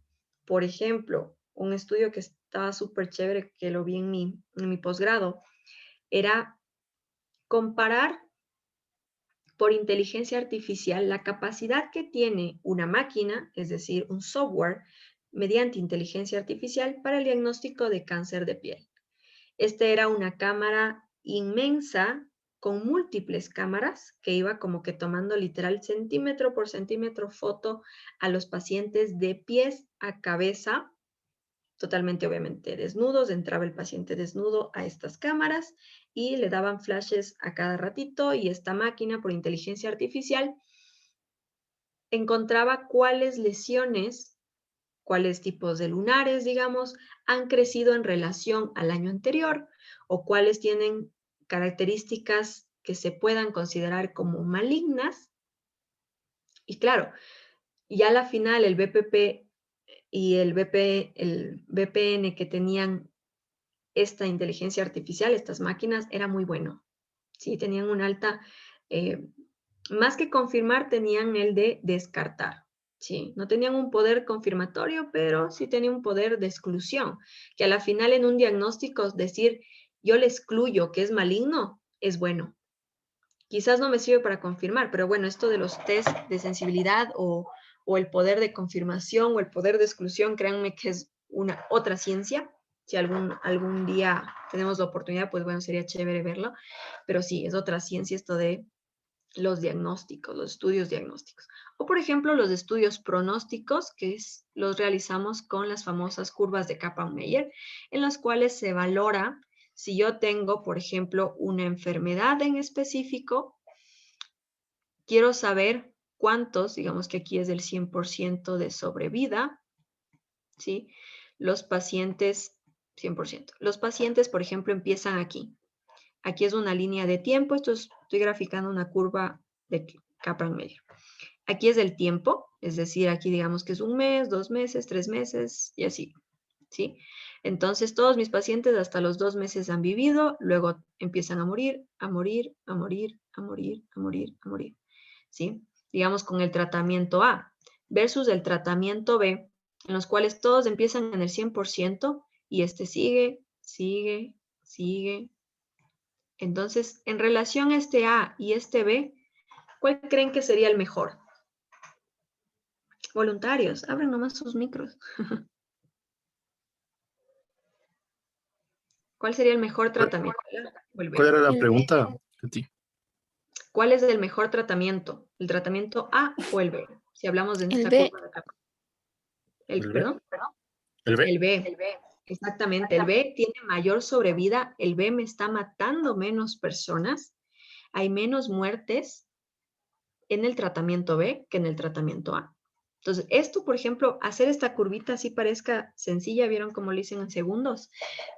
por ejemplo, un estudio que estaba súper chévere, que lo vi en mi posgrado, era comparar por inteligencia artificial la capacidad que tiene una máquina, es decir, un software, mediante inteligencia artificial para el diagnóstico de cáncer de piel. Esta era una cámara inmensa con múltiples cámaras que iba como que tomando literal centímetro por centímetro foto a los pacientes de pies a cabeza, totalmente obviamente desnudos. Entraba el paciente desnudo a estas cámaras y le daban flashes a cada ratito, y esta máquina por inteligencia artificial encontraba cuáles lesiones, cuáles tipos de lunares, digamos, han crecido en relación al año anterior, o cuáles tienen características que se puedan considerar como malignas. Y claro, ya a la final el BPP y el VPN que tenían esta inteligencia artificial, estas máquinas, era muy bueno. Sí, tenían una alta, más que confirmar, tenían el de descartar. Sí, no tenían un poder confirmatorio, pero sí tenían un poder de exclusión, que a la final en un diagnóstico decir yo le excluyo que es maligno, es bueno. Quizás no me sirve para confirmar, pero bueno, esto de los test de sensibilidad o el poder de confirmación o el poder de exclusión, créanme que es una otra ciencia. Si algún día tenemos la oportunidad, pues bueno, sería chévere verlo. Pero sí, es otra ciencia esto de los diagnósticos, los estudios diagnósticos. O por ejemplo, los estudios pronósticos, los realizamos con las famosas curvas de Kaplan-Meier, en las cuales se valora si yo tengo, por ejemplo, una enfermedad en específico, quiero saber cuántos, digamos que aquí es del 100% de sobrevida, ¿sí? Los pacientes, 100%. Los pacientes, por ejemplo, empiezan aquí. Aquí es una línea de tiempo, estoy graficando una curva de Kaplan-Meier. Aquí es el tiempo, es decir, aquí digamos que es 1 mes, 2 meses, 3 meses y así, ¿sí? Entonces, todos mis pacientes hasta los 2 meses han vivido, luego empiezan a morir, a morir, a morir, a morir, a morir, a morir, ¿sí? Digamos con el tratamiento A versus el tratamiento B, en los cuales todos empiezan en el 100% y este sigue, sigue, sigue. Entonces, en relación a este A y este B, ¿cuál creen que sería el mejor? Voluntarios, abren nomás sus micros. ¿Cuál sería el mejor tratamiento? ¿Cuál era la pregunta, Katy? ¿Cuál es el mejor tratamiento? ¿El tratamiento A o el B? Si hablamos de El esta B. curva de acá. ¿El B? ¿Perdón? ¿El B? El B. Exactamente. El B tiene mayor sobrevida. El B me está matando menos personas. Hay menos muertes en el tratamiento B que en el tratamiento A. Entonces, esto, por ejemplo, hacer esta curvita así parezca sencilla, vieron cómo lo hice en segundos,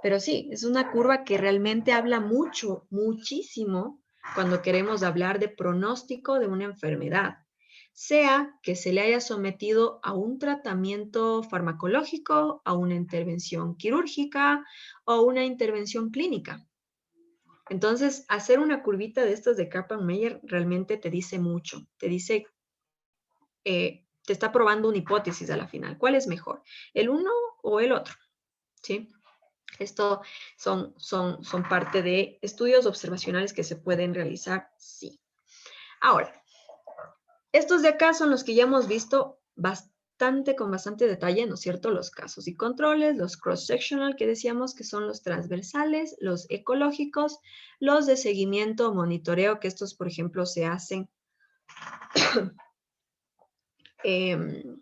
pero sí, es una curva que realmente habla mucho, muchísimo cuando queremos hablar de pronóstico de una enfermedad, sea que se le haya sometido a un tratamiento farmacológico, a una intervención quirúrgica o a una intervención clínica. Entonces, hacer una curvita de estas de Kaplan-Meier realmente te dice mucho, te dice te está probando una hipótesis a la final. ¿Cuál es mejor? ¿El uno o el otro? ¿Sí? Esto son parte de estudios observacionales que se pueden realizar, sí. Ahora, estos de acá son los que ya hemos visto con bastante detalle, ¿no es cierto? Los casos y controles, los cross-sectional que decíamos que son los transversales, los ecológicos, los de seguimiento o monitoreo, que estos, por ejemplo, se hacen en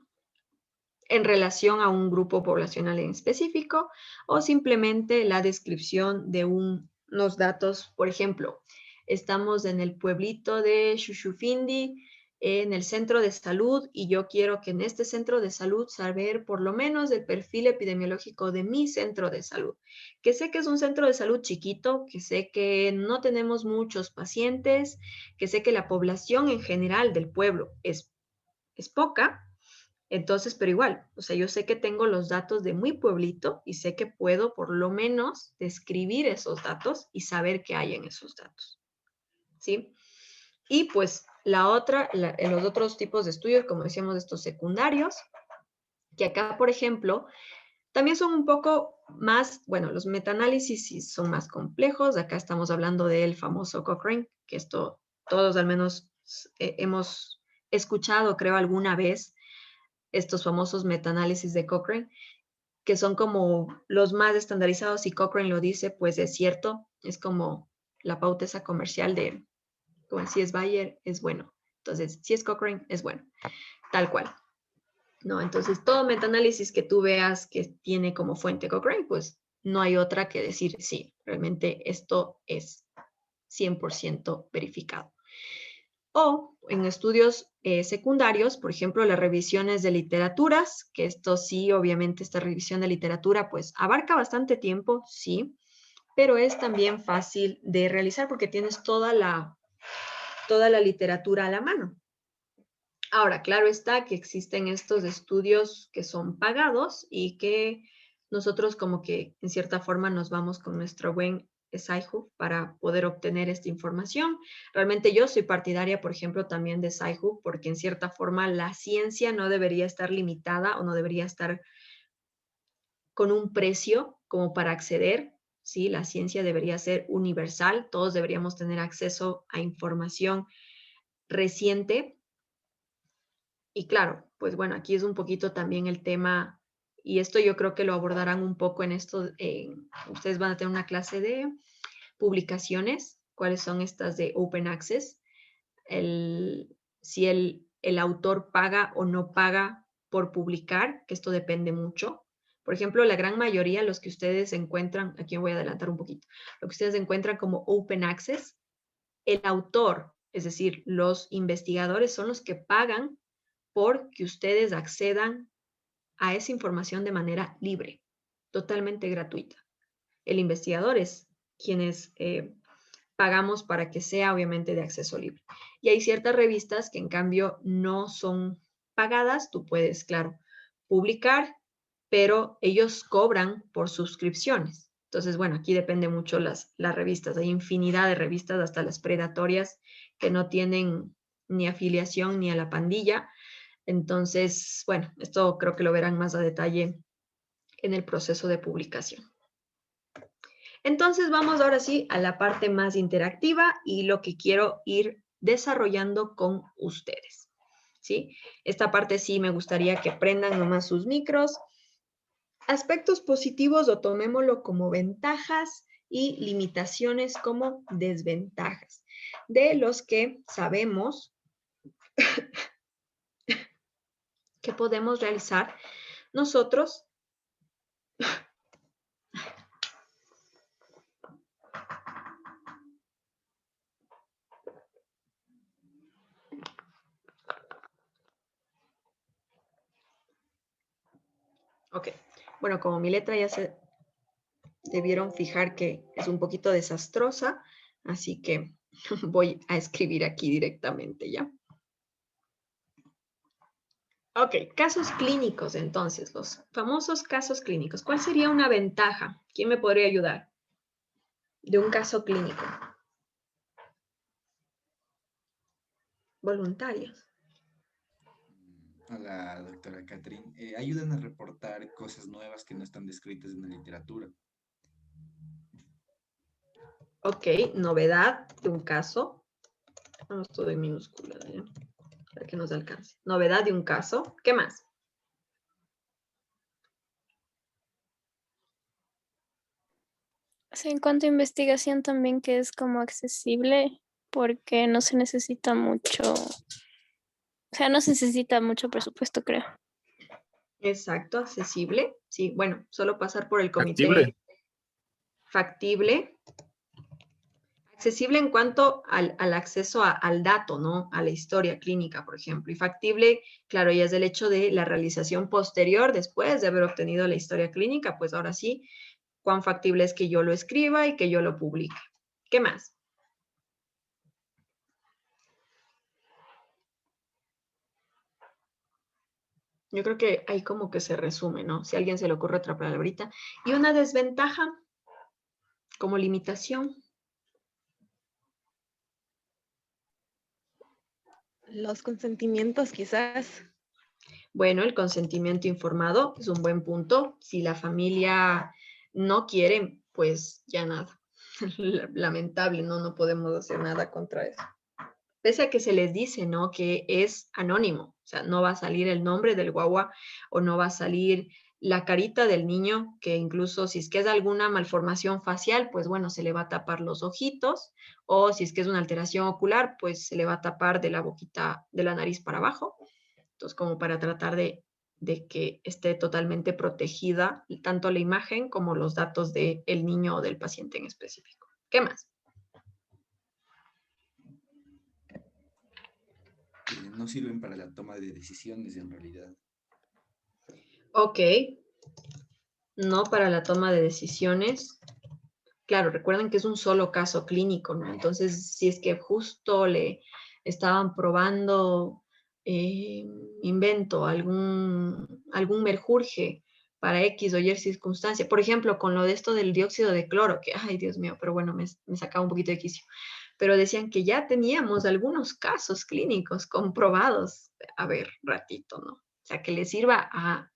relación a un grupo poblacional en específico o simplemente la descripción de unos datos. Por ejemplo, estamos en el pueblito de Xuxufindi, en el centro de salud, y yo quiero que en este centro de salud saber por lo menos el perfil epidemiológico de mi centro de salud, que sé que es un centro de salud chiquito, que sé que no tenemos muchos pacientes, que sé que la población en general del pueblo es poca. Entonces, pero igual, o sea, yo sé que tengo los datos de mi pueblito y sé que puedo por lo menos describir esos datos y saber qué hay en esos datos, ¿sí? Y pues en los otros tipos de estudios, como decíamos, estos secundarios, que acá, por ejemplo, también son un poco más, bueno, los metaanálisis sí son más complejos. Acá estamos hablando del famoso Cochrane, que esto todos al menos hemos escuchado, creo, alguna vez estos famosos metaanálisis de Cochrane, que son como los más estandarizados, y Cochrane lo dice, pues es cierto, es como la pauta esa comercial de, como si es Bayer, es bueno. Entonces, si es Cochrane, es bueno, tal cual. ¿No? Entonces, todo metaanálisis que tú veas que tiene como fuente Cochrane, pues no hay otra que decir, sí, realmente esto es 100% verificado. O en estudios secundarios, por ejemplo, las revisiones de literaturas, que esto sí, obviamente, esta revisión de literatura, pues abarca bastante tiempo, sí, pero es también fácil de realizar porque tienes toda la literatura a la mano. Ahora, claro está que existen estos estudios que son pagados y que nosotros como que en cierta forma nos vamos con nuestro buen Sci-Hub para poder obtener esta información. Realmente yo soy partidaria, por ejemplo, también de Sci-Hub porque en cierta forma la ciencia no debería estar limitada o no debería estar con un precio como para acceder, ¿sí? La ciencia debería ser universal, todos deberíamos tener acceso a información reciente. Y claro, pues bueno, aquí es un poquito también el tema, y esto yo creo que lo abordarán un poco en esto, ustedes van a tener una clase de publicaciones, cuáles son estas de Open Access, si el autor paga o no paga por publicar, que esto depende mucho. Por ejemplo, la gran mayoría, los que ustedes encuentran, aquí voy a adelantar un poquito, lo que ustedes encuentran como Open Access, el autor, es decir, los investigadores son los que pagan por que ustedes accedan a esa información de manera libre, totalmente gratuita. El investigador es quienes pagamos para que sea obviamente de acceso libre. Y hay ciertas revistas que en cambio no son pagadas, tú puedes, claro, publicar, pero ellos cobran por suscripciones. Entonces, bueno, aquí depende mucho las revistas. Hay infinidad de revistas, hasta las predatorias, que no tienen ni afiliación ni a la pandilla. Entonces, bueno, esto creo que lo verán más a detalle en el proceso de publicación. Entonces vamos ahora sí a la parte más interactiva y lo que quiero ir desarrollando con ustedes, ¿sí? Esta parte sí me gustaría que prendan nomás sus micros. Aspectos positivos o tomémoslo como ventajas y limitaciones como desventajas de los que sabemos que podemos realizar nosotros Ok, bueno, como mi letra ya se debieron fijar que es un poquito desastrosa, así que voy a escribir aquí directamente, ¿ya? Ok, casos clínicos entonces, los famosos casos clínicos. ¿Cuál sería una ventaja? ¿Quién me podría ayudar? De un caso clínico. Voluntarios. A la doctora Catherine, ayudan a reportar cosas nuevas que no están descritas en la literatura. Ok, novedad de un caso. Vamos todo en minúscula, ¿ya? Para que nos alcance. Novedad de un caso. ¿Qué más? Sí, en cuanto a investigación también que es como accesible porque no se necesita mucho, o sea, no se necesita mucho presupuesto, creo. Exacto, accesible. Sí, bueno, solo pasar por el Factible. comité factible. Accesible en cuanto al acceso al dato, ¿no? A la historia clínica, por ejemplo. Y factible, claro, ya es el hecho de la realización posterior, después de haber obtenido la historia clínica, pues ahora sí, cuán factible es que yo lo escriba y que yo lo publique. ¿Qué más? Yo creo que ahí como que se resume, ¿no? Si a alguien se le ocurre otra palabrita. Y una desventaja como limitación. Los consentimientos quizás. Bueno, el consentimiento informado es un buen punto. Si la familia no quiere, pues ya nada. Lamentable, ¿no? No podemos hacer nada contra eso. Pese a que se les dice, ¿no? Que es anónimo. O sea, no va a salir el nombre del guagua o no va a salir la carita del niño, que incluso si es que es alguna malformación facial, pues bueno, se le va a tapar los ojitos, o si es que es una alteración ocular, pues se le va a tapar de la boquita, de la nariz para abajo. Entonces, como para tratar de que esté totalmente protegida tanto la imagen como los datos del niño o del paciente en específico. ¿Qué más? No sirven para la toma de decisiones en realidad. Ok. No para la toma de decisiones. claro, recuerden que es un solo caso clínico, ¿no? Entonces, si es que justo le estaban probando, invento, algún merjurje para X o Y circunstancia, por ejemplo, con lo de esto del dióxido de cloro, que, ay, Dios mío, pero bueno, me sacaba un poquito de quicio, pero decían que ya teníamos algunos casos clínicos comprobados. A ver, ratito, ¿no? O sea, que le sirva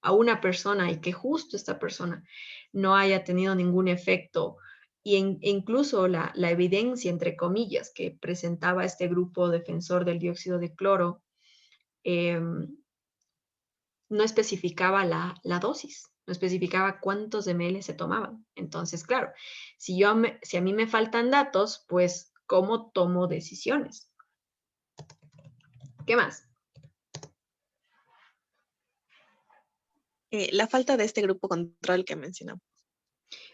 a una persona y que justo esta persona no haya tenido ningún efecto e incluso la evidencia, entre comillas, que presentaba este grupo defensor del dióxido de cloro, no especificaba la dosis, no especificaba cuántos ml se tomaban. Entonces, claro, si a mí me faltan datos, pues, ¿cómo tomo decisiones? ¿Qué más? La falta de este grupo control que mencionamos.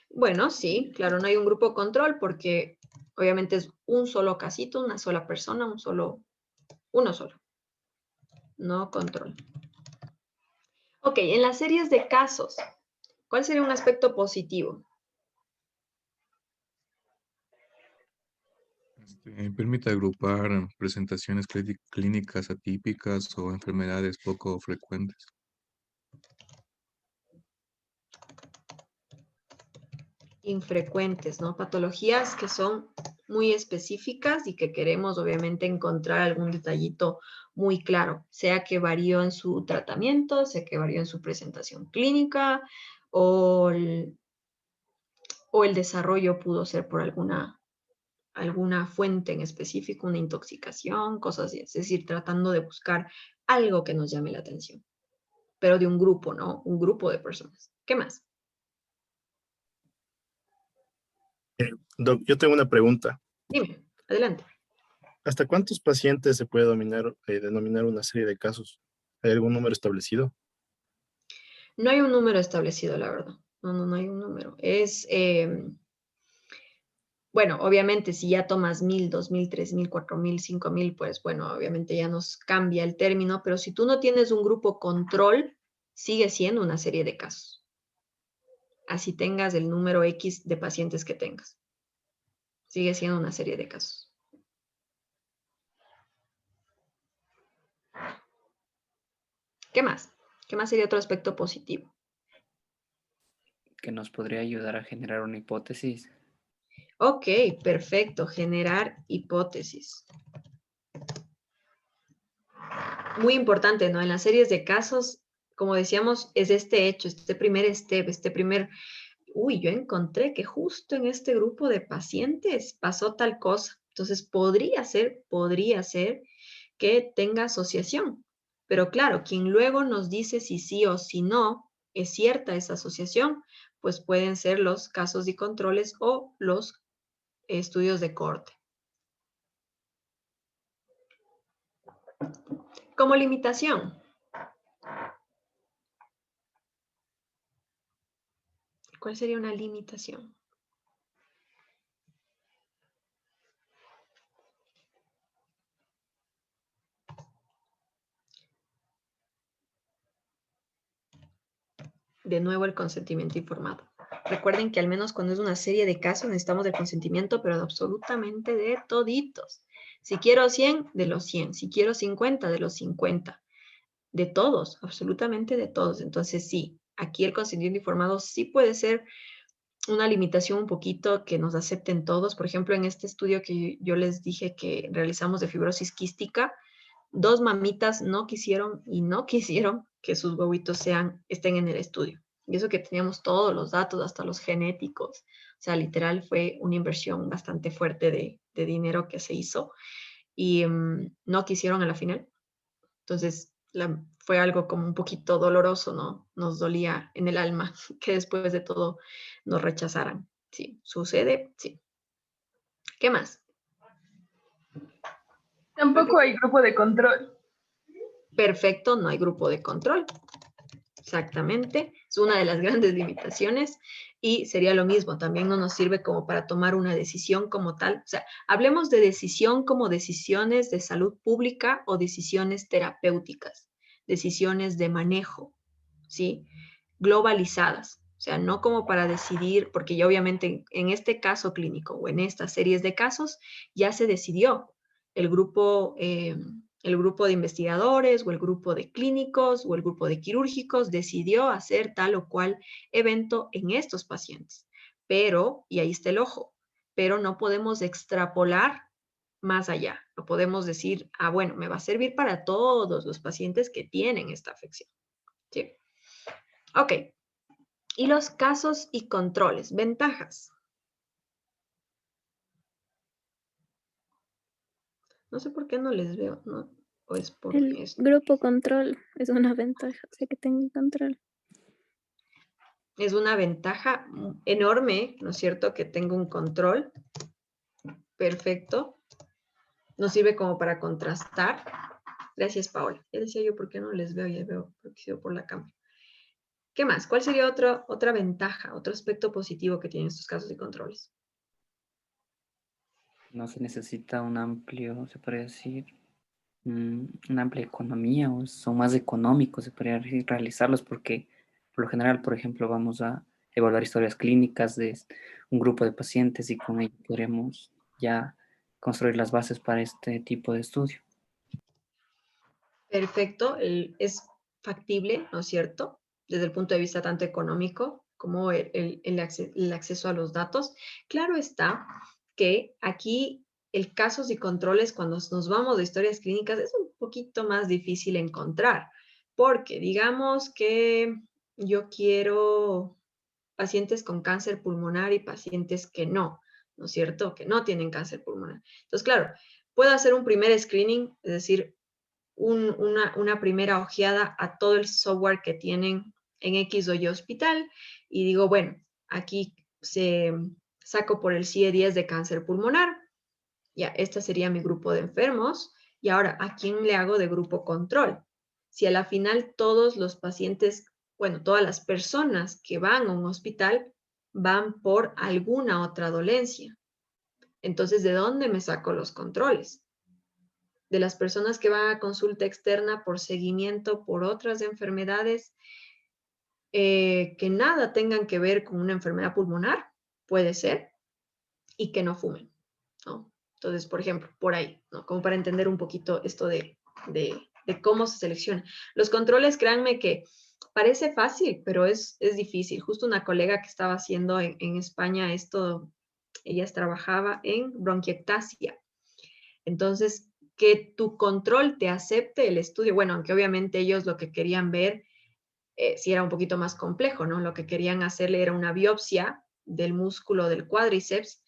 Bueno, sí, claro, no hay un grupo control porque obviamente es un solo casito, una sola persona, uno solo. No control. Ok, en las series de casos, ¿cuál sería un aspecto positivo? Permite agrupar presentaciones clínicas atípicas o enfermedades poco frecuentes. Infrecuentes, ¿no? Patologías que son muy específicas y que queremos obviamente encontrar algún detallito muy claro, sea que varió en su tratamiento, sea que varió en su presentación clínica o el desarrollo pudo ser por alguna fuente en específico, una intoxicación, cosas así. Es decir, tratando de buscar algo que nos llame la atención, pero de un grupo, ¿no? Un grupo de personas. ¿Qué más? Doc, yo tengo una pregunta. Dime, adelante. ¿Hasta cuántos pacientes se puede denominar una serie de casos? ¿Hay algún número establecido? No hay un número establecido, la verdad. No hay un número. Bueno, obviamente si ya tomas 1000, 2000, 3000, 4000, 5000, pues bueno, obviamente ya nos cambia el término, pero si tú no tienes un grupo control, sigue siendo una serie de casos. Así tengas el número X de pacientes que tengas. Sigue siendo una serie de casos. ¿Qué más? ¿Qué más sería otro aspecto positivo? Que nos podría ayudar a generar una hipótesis. Ok, perfecto. Generar hipótesis. Muy importante, ¿no? En las series de casos, como decíamos, es este hecho, este primer step, yo encontré que justo en este grupo de pacientes pasó tal cosa. Entonces, podría ser que tenga asociación. Pero claro, quien luego nos dice si sí o si no es cierta esa asociación, pues pueden ser los casos y controles o los estudios de corte. Como limitación. ¿Cuál sería una limitación? De nuevo, el consentimiento informado. Recuerden que al menos cuando es una serie de casos necesitamos el consentimiento, pero absolutamente de toditos. Si quiero 100, de los 100. Si quiero 50, de los 50. De todos, absolutamente de todos. Entonces sí, aquí el consentimiento informado sí puede ser una limitación un poquito que nos acepten todos. Por ejemplo, en este estudio que yo les dije que realizamos de fibrosis quística, 2 mamitas no quisieron que sus huevitos estén en el estudio. Y eso que teníamos todos los datos, hasta los genéticos. O sea, literal fue una inversión bastante fuerte de dinero que se hizo y no quisieron a la final. Entonces, fue algo como un poquito doloroso, ¿no? Nos dolía en el alma que después de todo nos rechazaran. Sí, sucede, sí. ¿Qué más? Tampoco hay grupo de control. Perfecto, no hay grupo de control. Exactamente, es una de las grandes limitaciones y sería lo mismo, también no nos sirve como para tomar una decisión como tal. O sea, hablemos de decisión como decisiones de salud pública o decisiones terapéuticas, decisiones de manejo, ¿sí? Globalizadas. O sea, no como para decidir, porque ya obviamente en este caso clínico o en estas series de casos ya se decidió el grupo de investigadores o el grupo de clínicos o el grupo de quirúrgicos decidió hacer tal o cual evento en estos pacientes. Pero, y ahí está el ojo, pero no podemos extrapolar más allá. No podemos decir, ah, bueno, me va a servir para todos los pacientes que tienen esta afección. ¿Sí? Ok. Y los casos y controles, ventajas. No sé por qué no les veo, ¿no? O es por El esto. grupo control es una ventaja, o sea que tengo control. Es una ventaja enorme, ¿no es cierto? Que tengo un control perfecto. Nos sirve como para contrastar. Gracias, Paola. Ya decía yo, ¿por qué no les veo? Ya veo, porque sigo por la cámara. ¿Qué más? ¿Cuál sería otra ventaja, otro aspecto positivo que tienen estos casos y controles? No se necesita un amplio, se podría decir, una amplia economía, o son más económicos, se podría decir, realizarlos, porque por lo general, por ejemplo, vamos a evaluar historias clínicas de un grupo de pacientes y con ello podremos ya construir las bases para este tipo de estudio. Perfecto, es factible, ¿no es cierto? Desde el punto de vista tanto económico como el acceso a los datos. Claro está que aquí el casos y controles cuando nos vamos de historias clínicas es un poquito más difícil encontrar, porque digamos que yo quiero pacientes con cáncer pulmonar y pacientes que no es cierto? Que no tienen cáncer pulmonar. Entonces, claro, puedo hacer un primer screening, es decir, una primera ojeada a todo el software que tienen en X o Y hospital y digo, bueno, aquí saco por el CIE-10 de cáncer pulmonar, ya, este sería mi grupo de enfermos, y ahora, ¿a quién le hago de grupo control? Si a la final todos los pacientes, bueno, todas las personas que van a un hospital van por alguna otra dolencia. Entonces, ¿de dónde me saco los controles? De las personas que van a consulta externa por seguimiento por otras enfermedades que nada tengan que ver con una enfermedad pulmonar, puede ser, y que no fumen, ¿no? Entonces, por ejemplo, por ahí, ¿no? Como para entender un poquito esto de cómo se selecciona. Los controles, créanme que parece fácil, pero es difícil. Justo una colega que estaba haciendo en España esto, ella trabajaba en bronquiectasia. Entonces, que tu control te acepte el estudio, bueno, aunque obviamente ellos lo que querían ver, sí era un poquito más complejo, ¿no? Lo que querían hacerle era una biopsia del músculo del cuádriceps,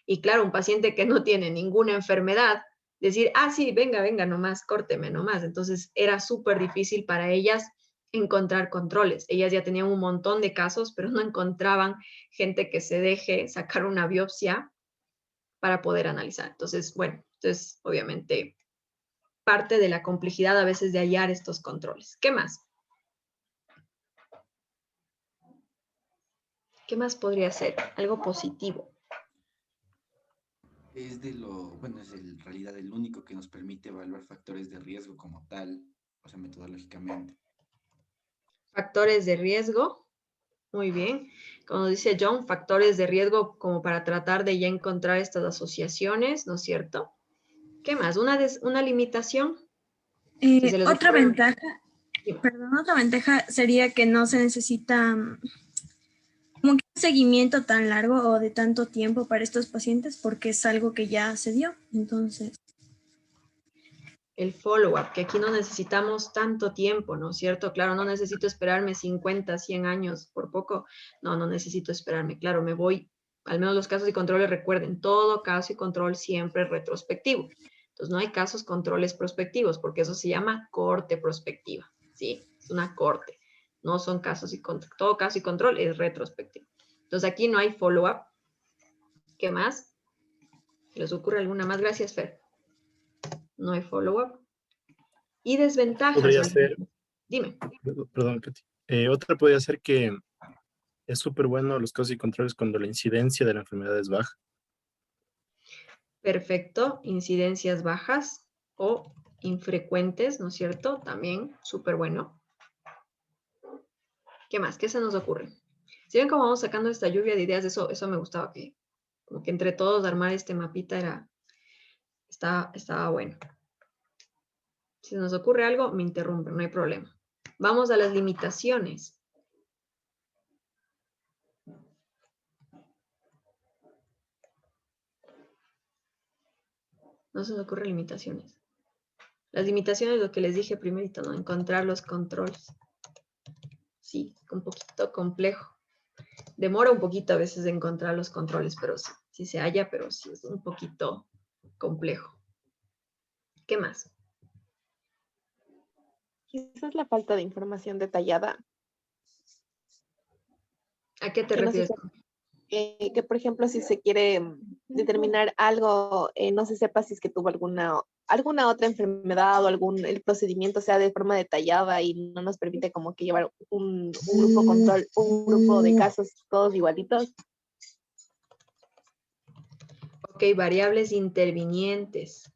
y claro, un paciente que no tiene ninguna enfermedad, decir, ah, sí, venga, nomás, córteme nomás. Entonces, era súper difícil para ellas encontrar controles. Ellas ya tenían un montón de casos, pero no encontraban gente que se deje sacar una biopsia para poder analizar. Entonces, bueno, entonces, obviamente, parte de la complejidad a veces de hallar estos controles. ¿Qué más? ¿Qué más podría ser? Algo positivo. Es en realidad el único que nos permite evaluar factores de riesgo como tal, o sea, metodológicamente. Factores de riesgo. Muy bien. Como dice John, factores de riesgo como para tratar de ya encontrar estas asociaciones, ¿no es cierto? ¿Qué más? ¿Una limitación? Si se les Otra ocurre- ventaja, Dime. otra ventaja sería que no se necesita como que un seguimiento tan largo o de tanto tiempo para estos pacientes porque es algo que ya se dio. Entonces, El follow-up, que aquí no necesitamos tanto tiempo, ¿no es cierto? Claro, no necesito esperarme 50, 100 años por poco. No necesito esperarme. Claro, me voy, al menos los casos y controles, recuerden, todo caso y control siempre es retrospectivo. Entonces, no hay casos controles prospectivos, porque eso se llama corte prospectiva, ¿sí? Es una corte. No son casos y control. Todo caso y control es retrospectivo. Entonces, aquí no hay follow-up. ¿Qué más? ¿Les ocurre alguna más? Gracias, Fer. No hay follow-up. Y desventajas. Podría ser, Dime. perdón, Katy. Otra podría ser que es súper bueno los casos y controles cuando la incidencia de la enfermedad es baja. Perfecto. Incidencias bajas o infrecuentes, ¿no es cierto? También súper bueno. ¿Qué más? ¿Qué se nos ocurre? Si ven cómo vamos sacando esta lluvia de ideas, eso me gustaba, que como que entre todos armar este mapita estaba bueno. Si nos ocurre algo, me interrumpen, no hay problema. Vamos a las limitaciones. No se nos ocurren limitaciones. Las limitaciones, lo que les dije primerito, ¿no? Encontrar los controles. Sí, un poquito complejo. Demora un poquito a veces de encontrar los controles, pero sí se halla, pero sí es un poquito complejo. ¿Qué más? Quizás la falta de información detallada. ¿A qué te Que no se refieres? que por ejemplo, si se quiere determinar algo, no se sepa si es que tuvo alguna otra enfermedad o el procedimiento sea de forma detallada y no nos permite como que llevar un grupo control, un grupo de casos todos igualitos. Ok, variables intervinientes.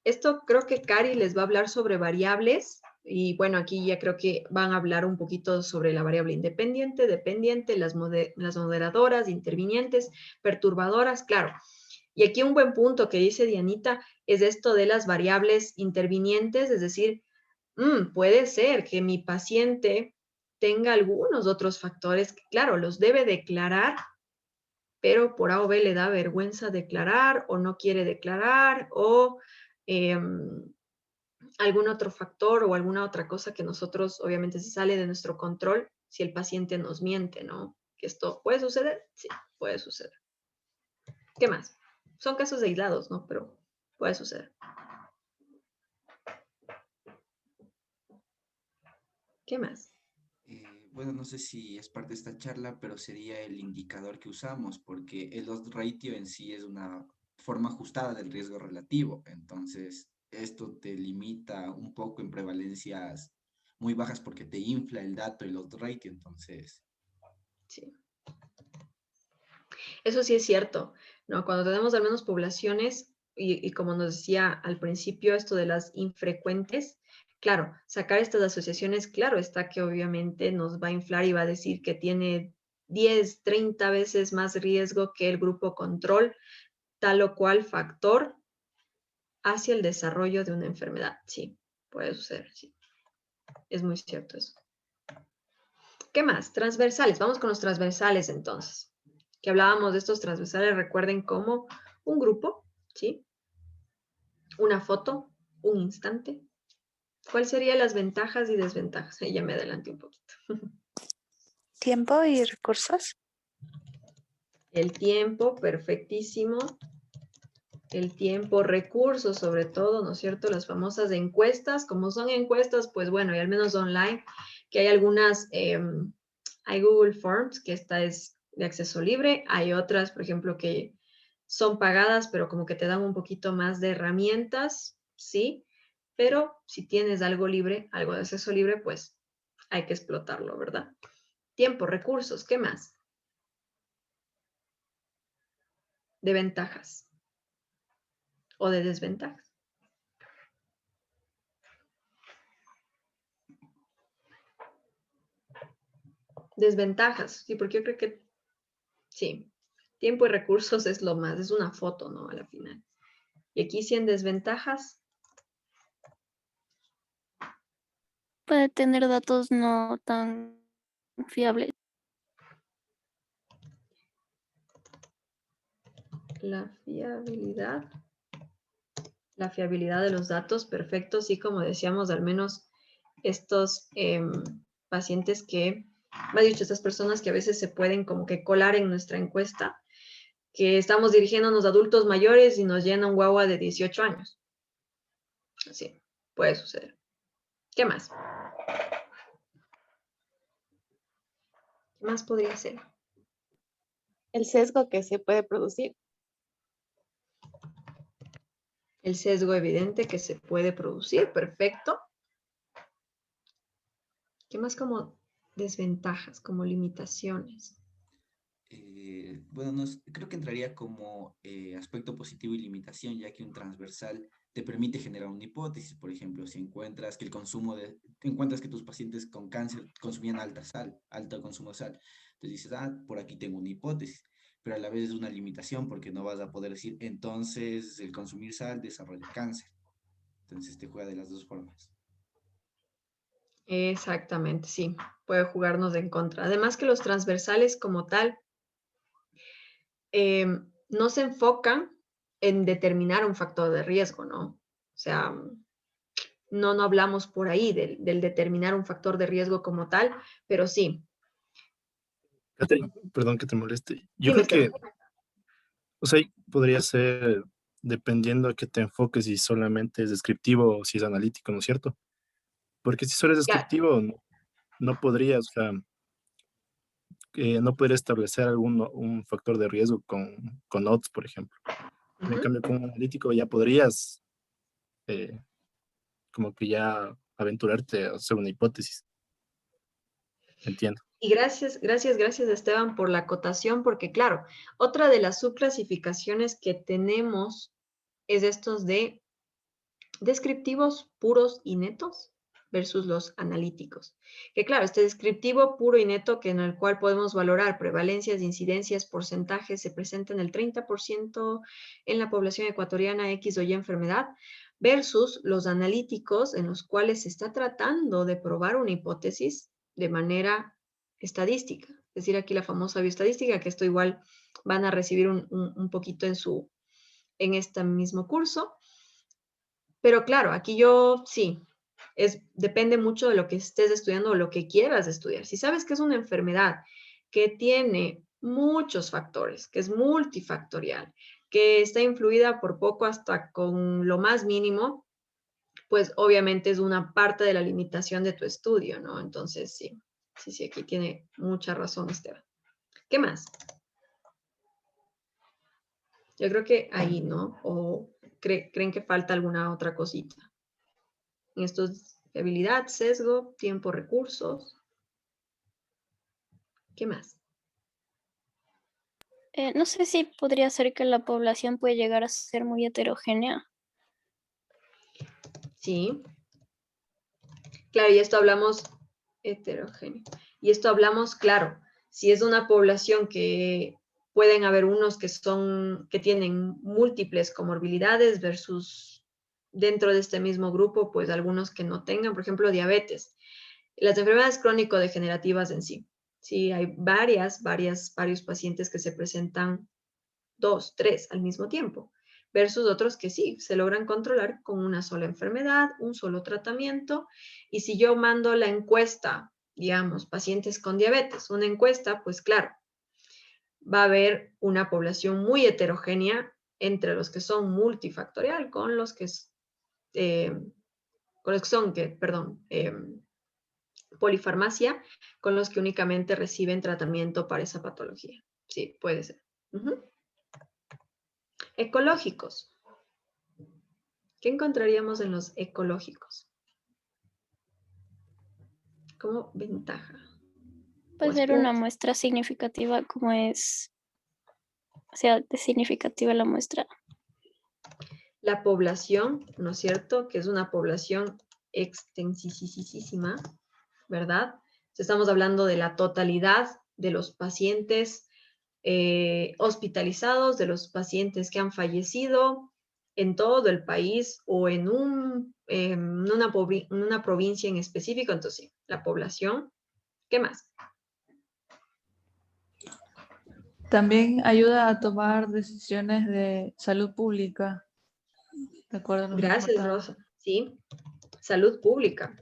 Esto creo que Cari les va a hablar sobre variables y bueno, aquí ya creo que van a hablar un poquito sobre la variable independiente, dependiente, las moderadoras, intervinientes, perturbadoras, claro. Y aquí un buen punto que dice Dianita es esto de las variables intervinientes, es decir, puede ser que mi paciente tenga algunos otros factores que, claro, los debe declarar, pero por A o B le da vergüenza declarar o no quiere declarar o algún otro factor o alguna otra cosa que nosotros, obviamente, se sale de nuestro control si el paciente nos miente, ¿no? ¿Que esto puede suceder? Sí, puede suceder. ¿Qué más? Son casos aislados, ¿no? Pero puede suceder. ¿Qué más? Bueno, no sé si es parte de esta charla, pero sería el indicador que usamos, porque el odds ratio en sí es una forma ajustada del riesgo relativo. Entonces, esto te limita un poco en prevalencias muy bajas porque te infla el dato, el odds ratio. Entonces, Sí. Eso sí es cierto, ¿no? Cuando tenemos al menos poblaciones, y como nos decía al principio, esto de las infrecuentes, claro, sacar estas asociaciones, claro, está que obviamente nos va a inflar y va a decir que tiene 10, 30 veces más riesgo que el grupo control, tal o cual factor hacia el desarrollo de una enfermedad. Sí, puede suceder, sí. Es muy cierto eso. ¿Qué más? Transversales. Vamos con los transversales entonces. Que hablábamos de estos transversales, recuerden como un grupo, ¿sí? Una foto, un instante. ¿Cuáles serían las ventajas y desventajas? Ya me adelanté un poquito. Tiempo y recursos. El tiempo, perfectísimo. El tiempo, recursos sobre todo, ¿no es cierto? Las famosas encuestas, como son encuestas, pues bueno, y al menos online, que hay algunas, hay Google Forms, que esta es de acceso libre, hay otras, por ejemplo, que son pagadas, pero como que te dan un poquito más de herramientas, ¿sí? Pero si tienes algo libre, algo de acceso libre, pues hay que explotarlo, ¿verdad? Tiempo, recursos, ¿qué más? De ventajas o de desventajas. Desventajas, sí, porque yo creo que sí, tiempo y recursos es lo más, es una foto, ¿no? A la final. Y aquí sí en desventajas, Puede tener datos no tan fiables. la fiabilidad de los datos, perfecto, sí, como decíamos, al menos estos pacientes que, me ha dicho, estas personas que a veces se pueden como que colar en nuestra encuesta, que estamos dirigiéndonos a adultos mayores y nos llena un guagua de 18 años. Así, puede suceder. ¿Qué más? ¿Qué más podría ser? El sesgo que se puede producir. El sesgo evidente que se puede producir, perfecto. ¿Qué más como desventajas, como limitaciones? bueno, creo que entraría como aspecto positivo y limitación, ya que un transversal te permite generar una hipótesis. Por ejemplo, si encuentras que encuentras que tus pacientes con cáncer consumían alta sal, alto consumo de sal, entonces dices, por aquí tengo una hipótesis, pero a la vez es una limitación porque no vas a poder decir, entonces el consumir sal desarrolla cáncer. Entonces te juega de las dos formas. Exactamente, sí, puede jugarnos en contra. Además que los transversales como tal no se enfocan en determinar un factor de riesgo, ¿no? O sea, no hablamos por ahí del determinar un factor de riesgo como tal, pero sí. Catherine, perdón que te moleste. Yo Dime, creo que, Esteban. o sea, podría ser dependiendo a qué te enfoques, si solamente es descriptivo o si es analítico, ¿no es cierto? Porque si solo es Ya, descriptivo, no podrías, o sea, no podría establecer un factor de riesgo con odds, por ejemplo. En ujú. cambio, con un analítico ya podrías eh, como que ya aventurarte a hacer una hipótesis. Entiendo. Y gracias Esteban por la acotación, porque claro, otra de las subclasificaciones que tenemos es estos de descriptivos puros y netos versus los analíticos. Que claro, este descriptivo puro y neto, que en el cual podemos valorar prevalencias, incidencias, porcentajes, se presenta en el 30% en la población ecuatoriana X o Y enfermedad, versus los analíticos en los cuales se está tratando de probar una hipótesis de manera estadística. Es decir, aquí la famosa bioestadística, que esto igual van a recibir un poquito en este mismo curso. Pero claro, aquí yo sí, depende mucho de lo que estés estudiando o lo que quieras estudiar. Si sabes que es una enfermedad que tiene muchos factores, que es multifactorial, que está influida por poco hasta con lo más mínimo, pues obviamente es una parte de la limitación de tu estudio, ¿no? Entonces sí, aquí tiene mucha razón Esteban. ¿Qué más? Yo creo que ahí, ¿no? ¿O creen que falta alguna otra cosita? En estos habilidad, sesgo, tiempo, recursos. ¿Qué más? No sé si podría ser que la población puede llegar a ser muy heterogénea. Sí. Claro, y esto hablamos heterogéneo. Y esto hablamos, claro, si es una población que pueden haber unos que tienen múltiples comorbilidades versus dentro de este mismo grupo, pues algunos que no tengan, por ejemplo, diabetes. Las enfermedades crónico-degenerativas en sí. Sí, hay varios pacientes que se presentan 2, 3 al mismo tiempo, versus otros que sí, se logran controlar con una sola enfermedad, un solo tratamiento. Y si yo mando la encuesta, digamos, pacientes con diabetes, una encuesta, pues claro, va a haber una población muy heterogénea entre los que son multifactorial eh, con los que son, polifarmacia, con los que únicamente reciben tratamiento para esa patología. Sí, puede ser. Ecológicos. ¿Qué encontraríamos en los ecológicos? Como ventaja. Puede ser una muestra significativa como es, o sea, de significativa la muestra. La población, ¿no es cierto? Que es una población extensísima, ¿verdad? Estamos hablando de la totalidad de los pacientes hospitalizados, de los pacientes que han fallecido en todo el país o en una provincia en específico. Entonces, sí, la población. ¿Qué más? También ayuda a tomar decisiones de salud pública, de acuerdo a lo Gracias, reportado. Rosa. Sí, salud pública.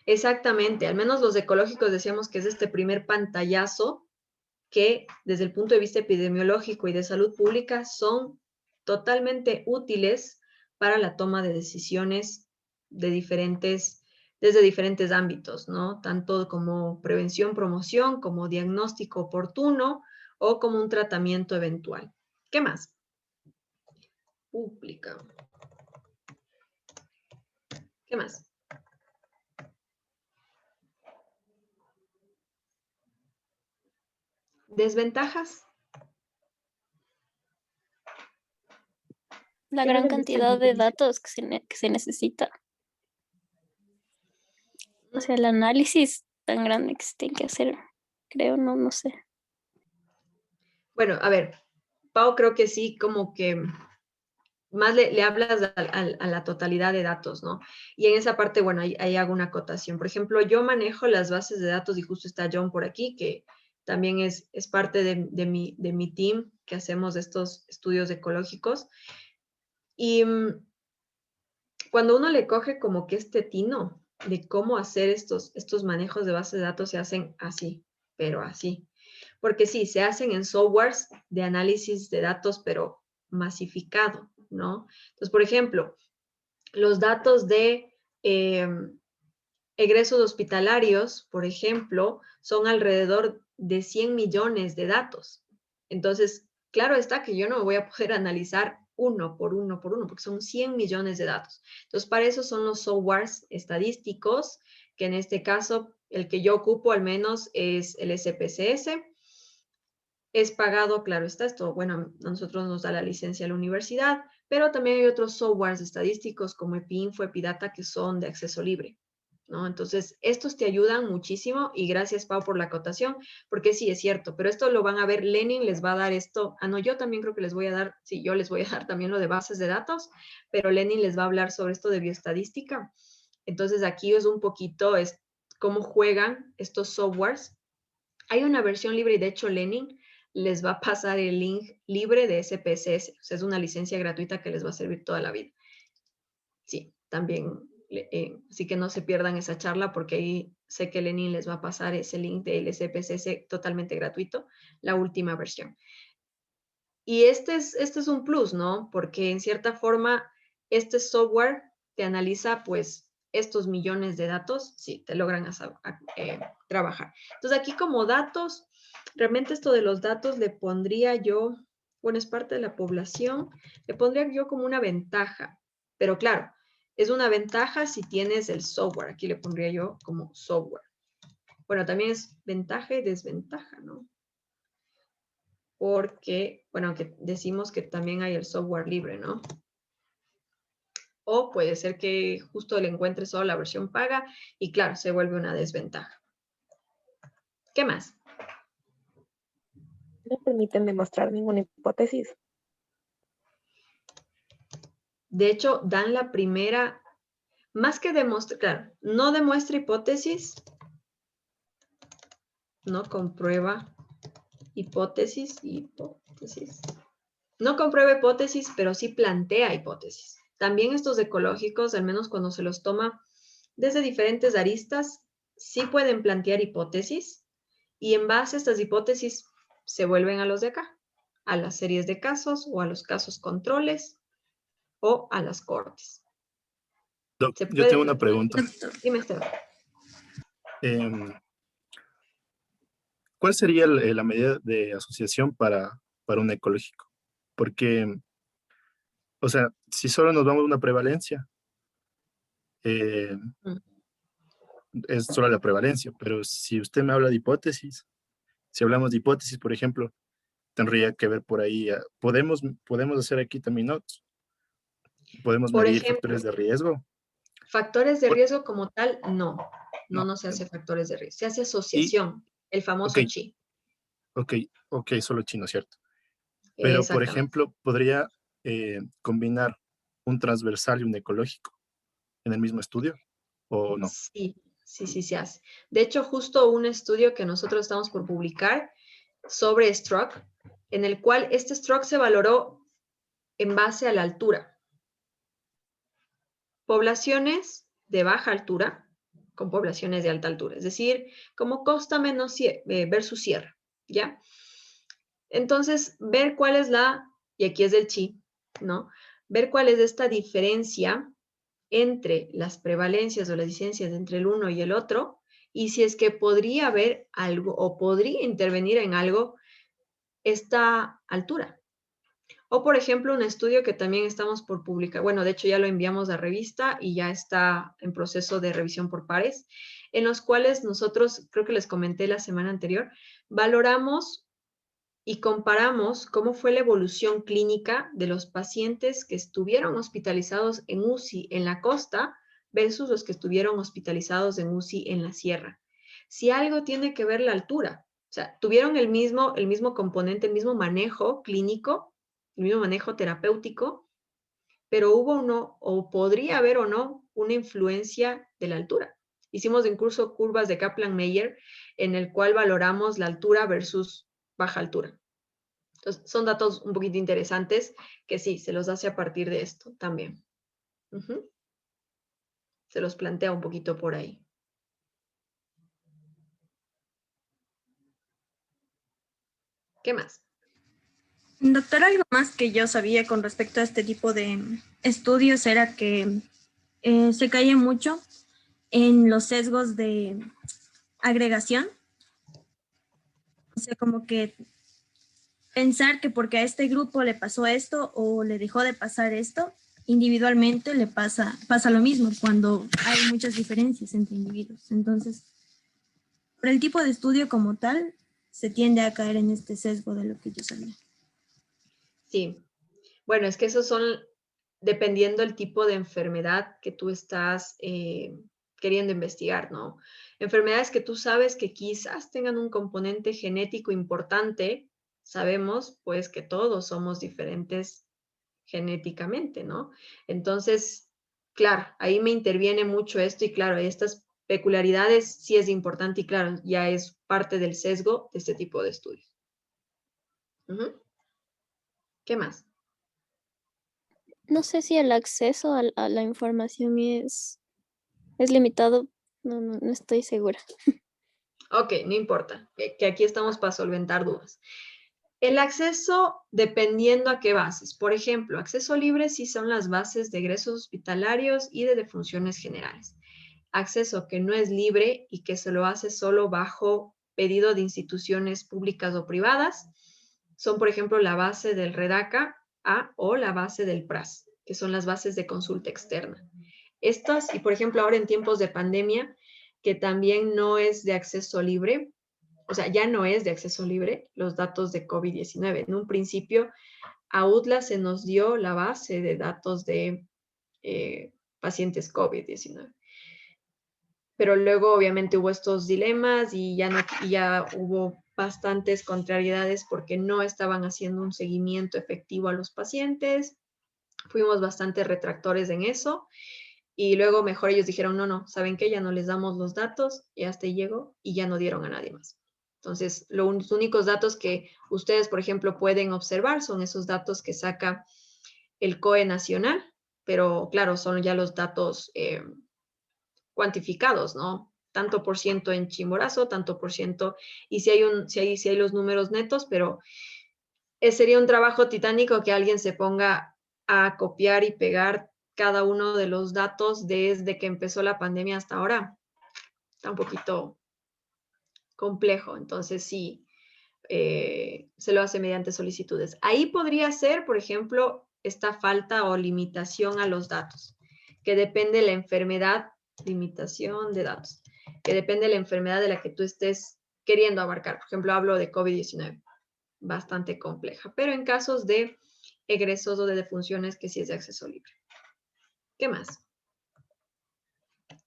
Exactamente, al menos los ecológicos decíamos que es este primer pantallazo que desde el punto de vista epidemiológico y de salud pública son totalmente útiles para la toma de decisiones desde diferentes ámbitos, ¿no? Tanto como prevención, promoción, como diagnóstico oportuno o como un tratamiento eventual. ¿Qué más? Pública. ¿Qué más? ¿Desventajas? La ¿Qué no gran le cantidad de datos que se necesita. O sea, el análisis tan grande que se tiene que hacer, creo, no sé. Bueno, a ver, Pau creo que sí, como que más le hablas a la totalidad de datos, ¿no? Y en esa parte, bueno, ahí hago una acotación. Por ejemplo, yo manejo las bases de datos y justo está John por aquí, que también es parte de mi team que hacemos estos estudios ecológicos. Y cuando uno le coge como que este tino de cómo hacer estos manejos de bases de datos, se hacen así, pero así. Porque sí, se hacen en softwares de análisis de datos, pero masificado, ¿no? Entonces, por ejemplo, los datos de egresos hospitalarios, por ejemplo, son alrededor de 100 millones de datos. Entonces, claro está que yo no voy a poder analizar uno por uno, porque son 100 millones de datos. Entonces, para eso son los softwares estadísticos, que en este caso, el que yo ocupo al menos es el SPSS. Es pagado, claro está, esto, bueno, a nosotros nos da la licencia a la universidad, pero también hay otros softwares estadísticos como EpiInfo, Epidata, que son de acceso libre, ¿no? Entonces, estos te ayudan muchísimo y gracias, Pau, por la acotación, porque sí, es cierto, pero esto lo van a ver, Lenin les va a dar esto, no, yo también creo que les voy a dar, sí, yo les voy a dar también lo de bases de datos, pero Lenin les va a hablar sobre esto de bioestadística. Entonces, aquí es un poquito es cómo juegan estos softwares. Hay una versión libre y de hecho Lenin les va a pasar el link libre de SPSS. O sea, es una licencia gratuita que les va a servir toda la vida. Sí, también, así que no se pierdan esa charla porque ahí sé que Lenin les va a pasar ese link del SPSS totalmente gratuito, la última versión. Y este es un plus, ¿no? Porque en cierta forma, este software te analiza, pues, estos millones de datos, sí, te logran trabajar. Entonces, aquí como datos, realmente esto de los datos le pondría yo, bueno, es parte de la población, le pondría yo como una ventaja. Pero claro, es una ventaja si tienes el software. Aquí le pondría yo como software. Bueno, también es ventaja y desventaja, ¿no? Porque, bueno, aunque decimos que también hay el software libre, ¿no? O puede ser que justo le encuentres solo la versión paga y claro, se vuelve una desventaja. ¿Qué más? No permiten demostrar ninguna hipótesis. De hecho, dan la primera, más que demostrar, claro, no demuestra hipótesis, no comprueba hipótesis. No comprueba hipótesis, pero sí plantea hipótesis. También estos ecológicos, al menos cuando se los toma desde diferentes aristas, sí pueden plantear hipótesis y en base a estas hipótesis se vuelven a los de acá, a las series de casos o a los casos controles o a las cortes. Doc, yo tengo una pregunta. Dime, Esteban. ¿Cuál sería la medida de asociación para un ecológico? Porque, o sea, si solo nos vamos a una prevalencia, es solo la prevalencia, pero si usted me habla de hipótesis, si hablamos de hipótesis, por ejemplo, tendría que ver por ahí, podemos hacer aquí también notes, podemos Por medir ejemplo, factores de riesgo. factores de riesgo como tal, no se hace factores de riesgo, se hace asociación, el famoso Ok, chi. ok, solo chino, ¿cierto? Pero, por Exactamente. ejemplo, podría combinar un transversal y un ecológico en el mismo estudio, ¿o no? Sí, se hace. De hecho, justo un estudio que nosotros estamos por publicar sobre stroke, en el cual este stroke se valoró en base a la altura. Poblaciones de baja altura con poblaciones de alta altura, es decir, como costa menos versus sierra, ¿ya? Entonces, ver cuál es y aquí es del chi, ¿no? Ver cuál es esta diferencia entre las prevalencias o las licencias entre el uno y el otro, y si es que podría haber algo o podría intervenir en algo esta altura. O, por ejemplo, un estudio que también estamos por publicar, bueno, de hecho ya lo enviamos a revista y ya está en proceso de revisión por pares, en los cuales nosotros, creo que les comenté la semana anterior, valoramos y comparamos cómo fue la evolución clínica de los pacientes que estuvieron hospitalizados en UCI en la costa versus los que estuvieron hospitalizados en UCI en la sierra. Si algo tiene que ver la altura, o sea, tuvieron el mismo componente, el mismo manejo clínico, el mismo manejo terapéutico, pero hubo o no, o podría haber o no, una influencia de la altura. Hicimos en curso curvas de Kaplan-Meier, en el cual valoramos la altura versus baja altura. Entonces, son datos un poquito interesantes que sí, se los hace a partir de esto también. Se los plantea un poquito por ahí. ¿Qué más? Doctor, algo más que yo sabía con respecto a este tipo de estudios era que se cae mucho en los sesgos de agregación. O sea, como que pensar que porque a este grupo le pasó esto o le dejó de pasar esto, individualmente le pasa lo mismo cuando hay muchas diferencias entre individuos. Entonces, por el tipo de estudio como tal, se tiende a caer en este sesgo de lo que yo sabía. Sí. Bueno, es que esos son, dependiendo del tipo de enfermedad que tú estás queriendo investigar, ¿no? Enfermedades que tú sabes que quizás tengan un componente genético importante, sabemos pues que todos somos diferentes genéticamente, ¿no? Entonces, claro, ahí me interviene mucho esto y claro, estas peculiaridades sí es importante y claro, ya es parte del sesgo de este tipo de estudios. ¿Qué más? No sé si el acceso a la información es limitado, no estoy segura. Ok, no importa, que aquí estamos para solventar dudas. El acceso dependiendo a qué bases. Por ejemplo, acceso libre sí son las bases de egresos hospitalarios y de defunciones generales. Acceso que no es libre y que se lo hace solo bajo pedido de instituciones públicas o privadas son, por ejemplo, la base del REDACA o la base del PRAS, que son las bases de consulta externa. Estas, y por ejemplo, ahora en tiempos de pandemia, que también no es de acceso libre, o sea, ya no es de acceso libre los datos de COVID-19. En un principio, a UTLA se nos dio la base de datos de pacientes COVID-19. Pero luego, obviamente, hubo estos dilemas y ya hubo bastantes contrariedades porque no estaban haciendo un seguimiento efectivo a los pacientes. Fuimos bastante retractores en eso. Y luego mejor ellos dijeron, no, ¿saben qué? Ya no les damos los datos y hasta ahí llegó y ya no dieron a nadie más. Entonces, los únicos datos que ustedes, por ejemplo, pueden observar son esos datos que saca el COE nacional, pero claro, son ya los datos cuantificados, ¿no? Tanto por ciento en Chimborazo, tanto por ciento, y si hay los números netos, pero sería un trabajo titánico que alguien se ponga a copiar y pegar cada uno de los datos desde que empezó la pandemia hasta ahora. Está un poquito complejo, entonces sí, se lo hace mediante solicitudes. Ahí podría ser, por ejemplo, esta falta o limitación a los datos, que depende de la enfermedad, limitación de datos, que depende de la enfermedad de la que tú estés queriendo abarcar. Por ejemplo, hablo de COVID-19, bastante compleja, pero en casos de egresos o de defunciones que sí es de acceso libre. ¿Qué más?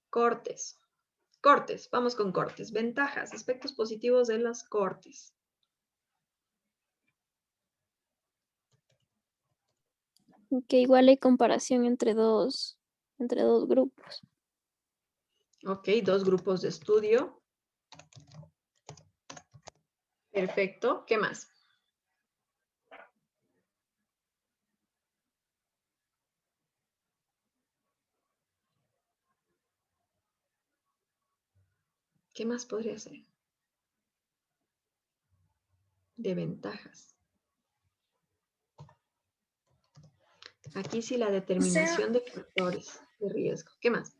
Cortes. Cortes, vamos con cortes. Ventajas, aspectos positivos de las cortes. Que igual hay comparación entre dos grupos. Ok, 2 grupos de estudio. Perfecto. ¿Qué más? ¿Qué más podría ser? De ventajas. Aquí sí la determinación de factores de riesgo. ¿Qué más?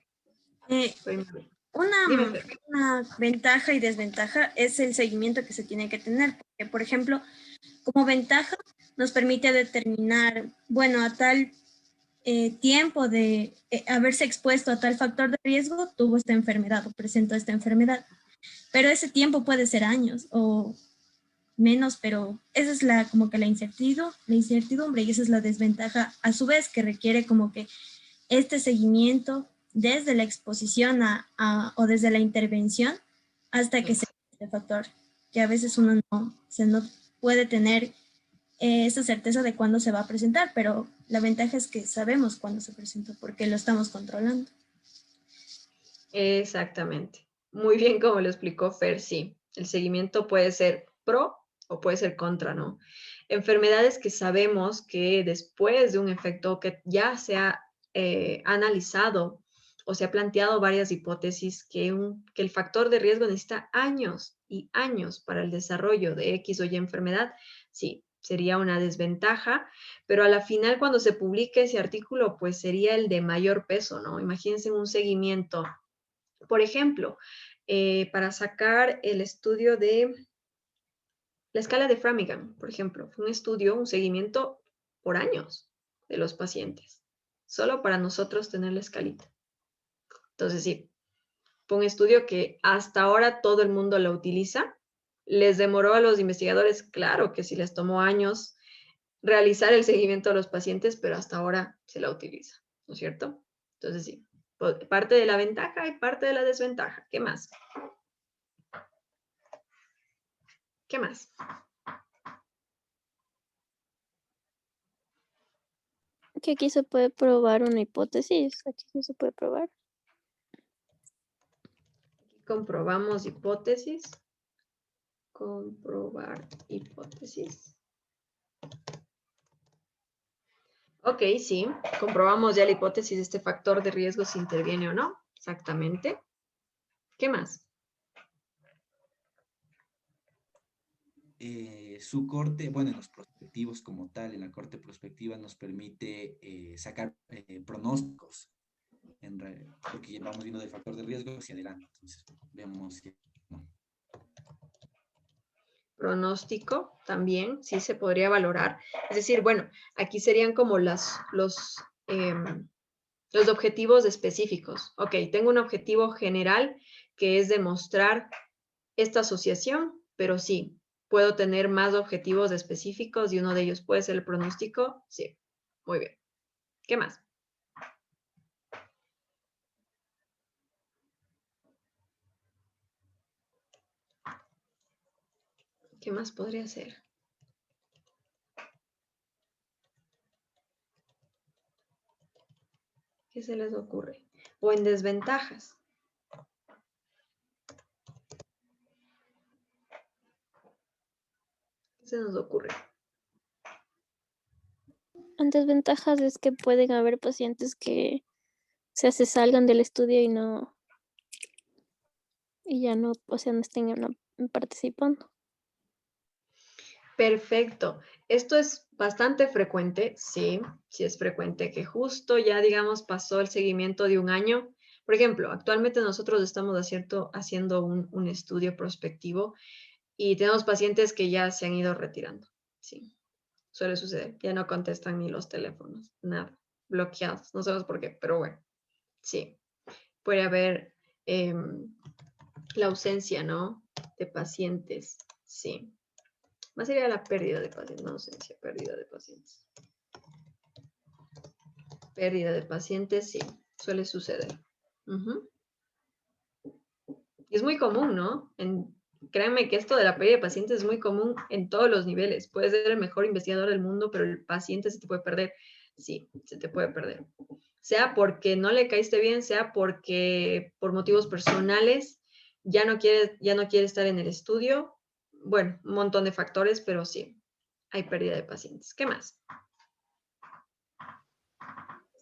Una ventaja y desventaja es el seguimiento que se tiene que tener. Porque, por ejemplo, como ventaja nos permite determinar, bueno, a tal tiempo de haberse expuesto a tal factor de riesgo, tuvo esta enfermedad o presentó esta enfermedad. Pero ese tiempo puede ser años o menos, pero esa es como que la incertidumbre y esa es la desventaja, a su vez que requiere como que este seguimiento desde la exposición o desde la intervención hasta que se este factor, que a veces uno no puede tener esa certeza de cuándo se va a presentar, pero la ventaja es que sabemos cuándo se presenta porque lo estamos controlando. Exactamente. Muy bien como lo explicó Fer, sí. El seguimiento puede ser pro o puede ser contra, ¿no? Enfermedades que sabemos que después de un efecto que ya se ha analizado o se ha planteado varias hipótesis que el factor de riesgo necesita años y años para el desarrollo de X o Y enfermedad, sí, sería una desventaja, pero a la final cuando se publique ese artículo, pues sería el de mayor peso, ¿no? Imagínense un seguimiento. Por ejemplo, para sacar el estudio de la escala de Framingham, por ejemplo, fue un estudio, un seguimiento por años de los pacientes, solo para nosotros tener la escalita. Entonces, sí, fue un estudio que hasta ahora todo el mundo lo utiliza. ¿Les demoró a los investigadores? Claro que sí les tomó años realizar el seguimiento a los pacientes, pero hasta ahora se la utiliza, ¿no es cierto? Entonces, sí, parte de la ventaja y parte de la desventaja. ¿Qué más? ¿Qué más? Que aquí se puede probar una hipótesis, aquí sí se puede probar. Comprobamos hipótesis. Comprobar hipótesis. Ok, sí. Comprobamos ya la hipótesis de este factor de riesgo si interviene o no. Exactamente. ¿Qué más? Su corte, bueno, en los prospectivos como tal, en la corte prospectiva nos permite sacar pronósticos, porque vamos viendo del factor de riesgo hacia adelante. Entonces, vemos que no. Pronóstico también, sí se podría valorar. Es decir, bueno, aquí serían como los objetivos específicos. Ok, tengo un objetivo general que es demostrar esta asociación, pero sí, puedo tener más objetivos específicos y uno de ellos puede ser el pronóstico. Sí, muy bien. ¿Qué más? ¿Qué más podría ser? ¿Qué se les ocurre? O en desventajas. ¿Qué se nos ocurre? En desventajas es que pueden haber pacientes que se salgan del estudio y ya no, o sea, no estén participando. Perfecto. Esto es bastante frecuente, sí, sí es frecuente que justo ya, digamos, pasó el seguimiento de un año. Por ejemplo, actualmente nosotros estamos haciendo un estudio prospectivo y tenemos pacientes que ya se han ido retirando. Sí, suele suceder. Ya no contestan ni los teléfonos, nada, bloqueados. No sabemos por qué, pero bueno, sí. Puede haber la ausencia, ¿no? De pacientes, sí. Más sería la pérdida de pacientes, no ausencia, pérdida de pacientes. Pérdida de pacientes, sí, suele suceder. Y es muy común, ¿no? Créanme que esto de la pérdida de pacientes es muy común en todos los niveles. Puedes ser el mejor investigador del mundo, pero el paciente se te puede perder. Sí, se te puede perder. Sea porque no le caíste bien, sea porque por motivos personales ya no quiere estar en el estudio. Bueno, un montón de factores, pero sí, hay pérdida de pacientes. ¿Qué más?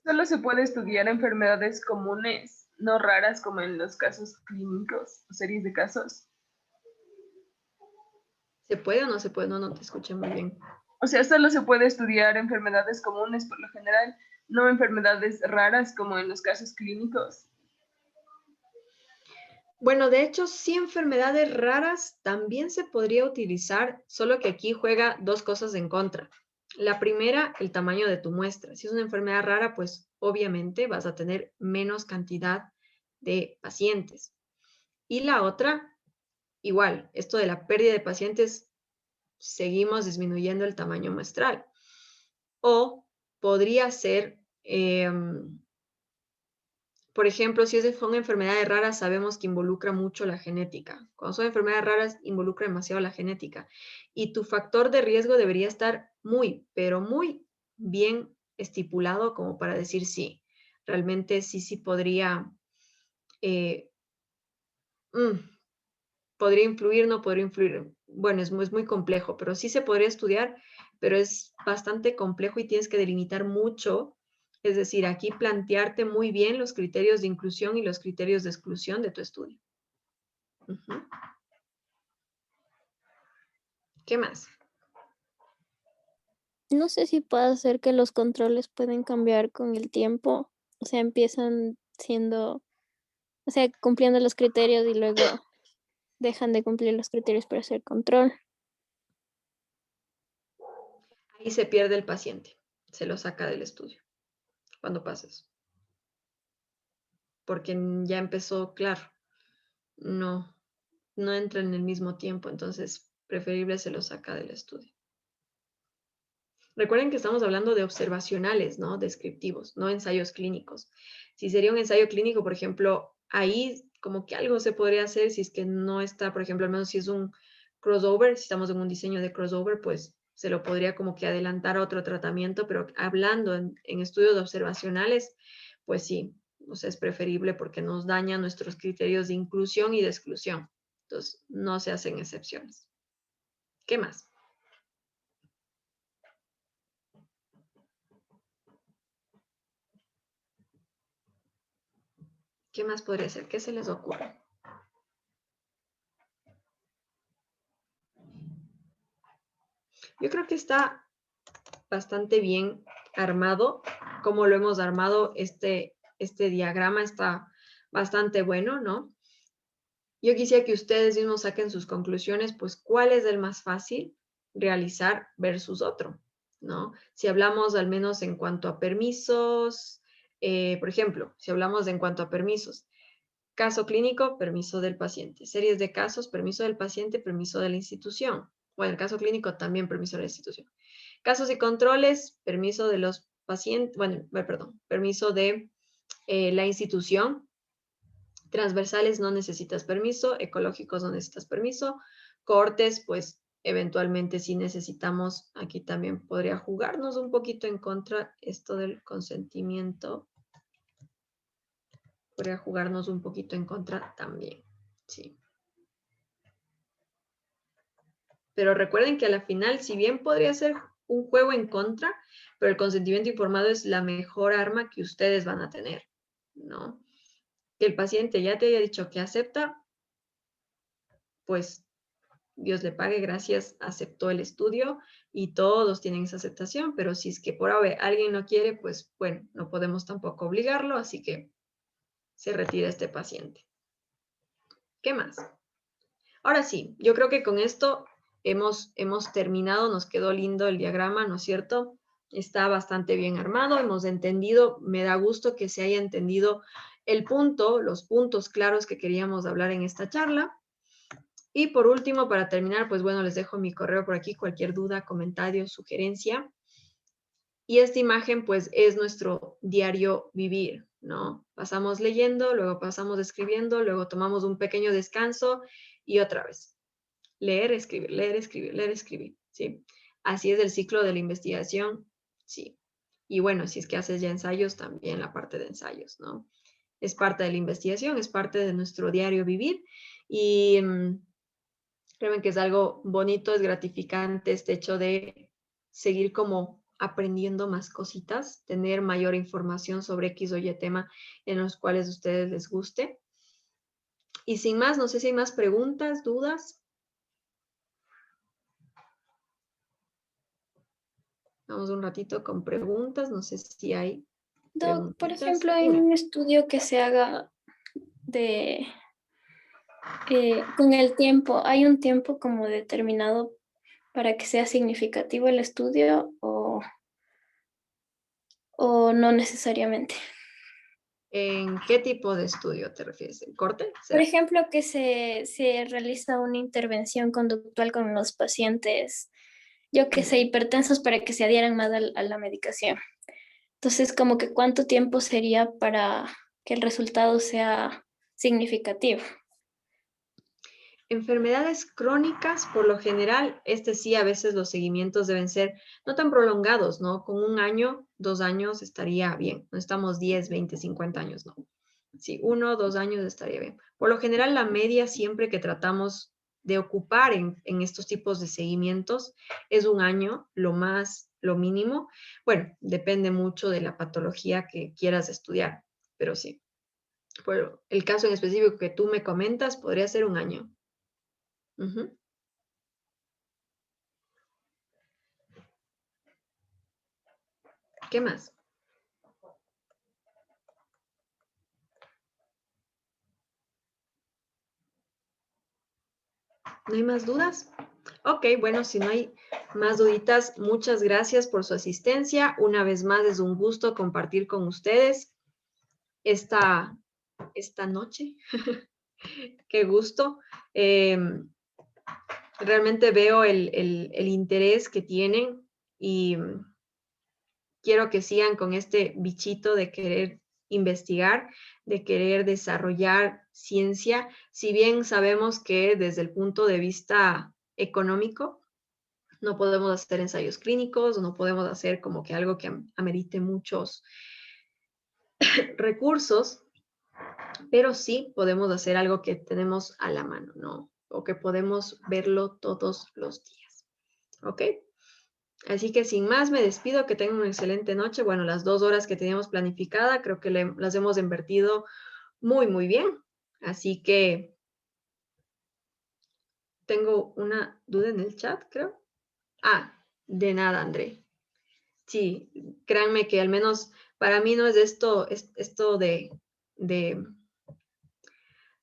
Solo se puede estudiar enfermedades comunes, no raras como en los casos clínicos o series de casos. ¿Se puede o no se puede? No te escuché muy bien. O sea, solo se puede estudiar enfermedades comunes por lo general, no enfermedades raras como en los casos clínicos. Bueno, de hecho, sí, enfermedades raras también se podría utilizar, solo que aquí juega dos cosas en contra. La primera, el tamaño de tu muestra. Si es una enfermedad rara, pues obviamente vas a tener menos cantidad de pacientes. Y la otra, igual, esto de la pérdida de pacientes seguimos disminuyendo el tamaño muestral. O podría ser, por ejemplo, si son enfermedades raras, sabemos que involucra mucho la genética. Cuando son enfermedades raras, involucra demasiado la genética. Y tu factor de riesgo debería estar muy, pero muy bien estipulado como para decir sí. Realmente sí podría, podría influir, no podría influir. Bueno, es muy complejo, pero sí se podría estudiar, pero es bastante complejo y tienes que delimitar mucho. Es decir, aquí plantearte muy bien los criterios de inclusión y los criterios de exclusión de tu estudio. ¿Qué más? No sé si puede ser que los controles pueden cambiar con el tiempo. O sea, empiezan siendo, o sea, cumpliendo los criterios y luego dejan de cumplir los criterios para hacer control. Ahí se pierde el paciente, se lo saca del estudio cuando pasa eso. Porque ya empezó, claro, no entra en el mismo tiempo, entonces preferible se lo saca del estudio. Recuerden que estamos hablando de observacionales, ¿no? Descriptivos, no ensayos clínicos. Si sería un ensayo clínico, por ejemplo, ahí como que algo se podría hacer si es que no está, por ejemplo, al menos si es un crossover, si estamos en un diseño de crossover, pues se lo podría como que adelantar a otro tratamiento, pero hablando en estudios observacionales, pues sí, o sea, es preferible porque nos daña nuestros criterios de inclusión y de exclusión. Entonces, no se hacen excepciones. ¿Qué más? ¿Qué más podría ser? ¿Qué se les ocurre? Yo creo que está bastante bien armado. Como lo hemos armado, este diagrama está bastante bueno, ¿no? Yo quisiera que ustedes mismos saquen sus conclusiones, pues, ¿cuál es el más fácil realizar versus otro? ¿No? Si hablamos al menos en cuanto a permisos, por ejemplo, si hablamos en cuanto a permisos, caso clínico, permiso del paciente. Series de casos, permiso del paciente, permiso de la institución. Bueno, el caso clínico también permiso de la institución. Casos y controles, permiso de los pacientes, bueno, perdón, permiso de la institución. Transversales no necesitas permiso, ecológicos no necesitas permiso. Cohortes, pues eventualmente si necesitamos, aquí también podría jugarnos un poquito en contra esto del consentimiento. Podría jugarnos un poquito en contra también, sí. Pero recuerden que a la final, si bien podría ser un juego en contra, pero el consentimiento informado es la mejor arma que ustedes van a tener, ¿no? Que el paciente ya te haya dicho que acepta, pues Dios le pague, gracias, aceptó el estudio y todos tienen esa aceptación, pero si es que por ahora alguien no quiere, pues bueno, no podemos tampoco obligarlo, así que se retira este paciente. ¿Qué más? Ahora sí, yo creo que con esto hemos terminado, nos quedó lindo el diagrama, ¿no es cierto? Está bastante bien armado, hemos entendido, me da gusto que se haya entendido el punto, los puntos claros que queríamos hablar en esta charla. Y por último, para terminar, pues bueno, les dejo mi correo por aquí, cualquier duda, comentario, sugerencia. Y esta imagen, pues, es nuestro diario vivir, ¿no? Pasamos leyendo, luego pasamos escribiendo, luego tomamos un pequeño descanso y otra vez. Leer, escribir, leer, escribir, leer, escribir, ¿sí? Así es el ciclo de la investigación, sí. Y bueno, si es que haces ya ensayos, también la parte de ensayos, ¿no? Es parte de la investigación, es parte de nuestro diario vivir y creo que es algo bonito, es gratificante este hecho de seguir como aprendiendo más cositas, tener mayor información sobre X o Y tema en los cuales a ustedes les guste. Y sin más, no sé si hay más preguntas, dudas. Vamos un ratito con preguntas, no sé si hay Doc, por preguntitas. ejemplo, hay Dime. un estudio que se haga con el tiempo. ¿Hay un tiempo como determinado para que sea significativo el estudio o no necesariamente? ¿En qué tipo de estudio te refieres? ¿En corte? Por ¿Será? ejemplo, que se realiza una intervención conductual con los pacientes, yo que sé, hipertensos para que se adhieran más a la medicación. Entonces, como que cuánto tiempo sería para que el resultado sea significativo. Enfermedades crónicas, por lo general, sí, a veces los seguimientos deben ser no tan prolongados, ¿no? Con 1 año, 2 años estaría bien. No estamos 10, 20, 50 años, no. Sí, 1 o 2 años estaría bien. Por lo general, la media siempre que tratamos de ocupar en estos tipos de seguimientos es 1 año, lo mínimo. Bueno, depende mucho de la patología que quieras estudiar, pero sí. Por el caso en específico que tú me comentas, podría ser 1 año. Ujú. ¿Qué más? ¿No hay más dudas? Ok, bueno, si no hay más duditas, muchas gracias por su asistencia. Una vez más, es un gusto compartir con ustedes esta noche. Qué gusto. Realmente veo el interés que tienen y quiero que sigan con este bichito de querer investigar, de querer desarrollar ciencia, si bien sabemos que desde el punto de vista económico no podemos hacer ensayos clínicos, no podemos hacer como que algo que amerite muchos recursos, pero sí podemos hacer algo que tenemos a la mano, ¿no? O que podemos verlo todos los días. ¿Ok? Así que sin más me despido, que tengan una excelente noche. Bueno, las 2 horas que teníamos planificada, creo que las hemos invertido muy, muy bien. Así que tengo una duda en el chat, creo. Ah, de nada, André. Sí, créanme que al menos para mí no es esto de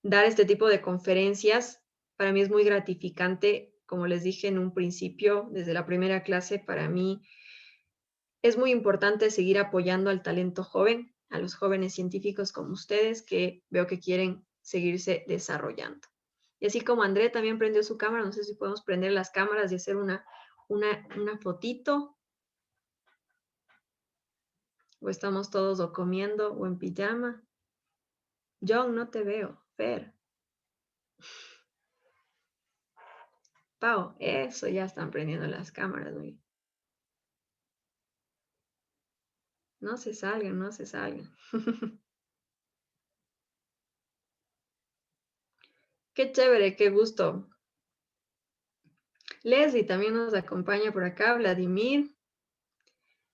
dar este tipo de conferencias. Para mí es muy gratificante, como les dije en un principio, desde la primera clase, para mí es muy importante seguir apoyando al talento joven, a los jóvenes científicos como ustedes, que veo que quieren seguirse desarrollando. Y así como André también prendió su cámara, no sé si podemos prender las cámaras y hacer una fotito. O estamos todos o comiendo o en pijama. John, no te veo. Fer. Pau, eso, ya están prendiendo las cámaras. Güey. No se salgan, no se salgan. Qué chévere, qué gusto. Leslie también nos acompaña por acá, Vladimir,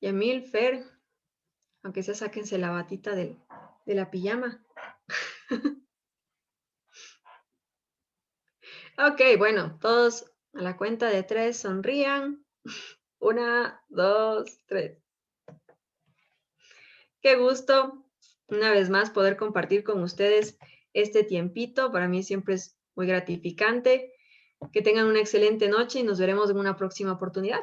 Yamil, Fer, aunque sea sáquense la batita de la pijama. Ok, bueno, todos a la cuenta de 3 sonrían. 1, 2, 3. Qué gusto, una vez más, poder compartir con ustedes este tiempito. Para mí siempre es muy gratificante. Que tengan una excelente noche y nos veremos en una próxima oportunidad.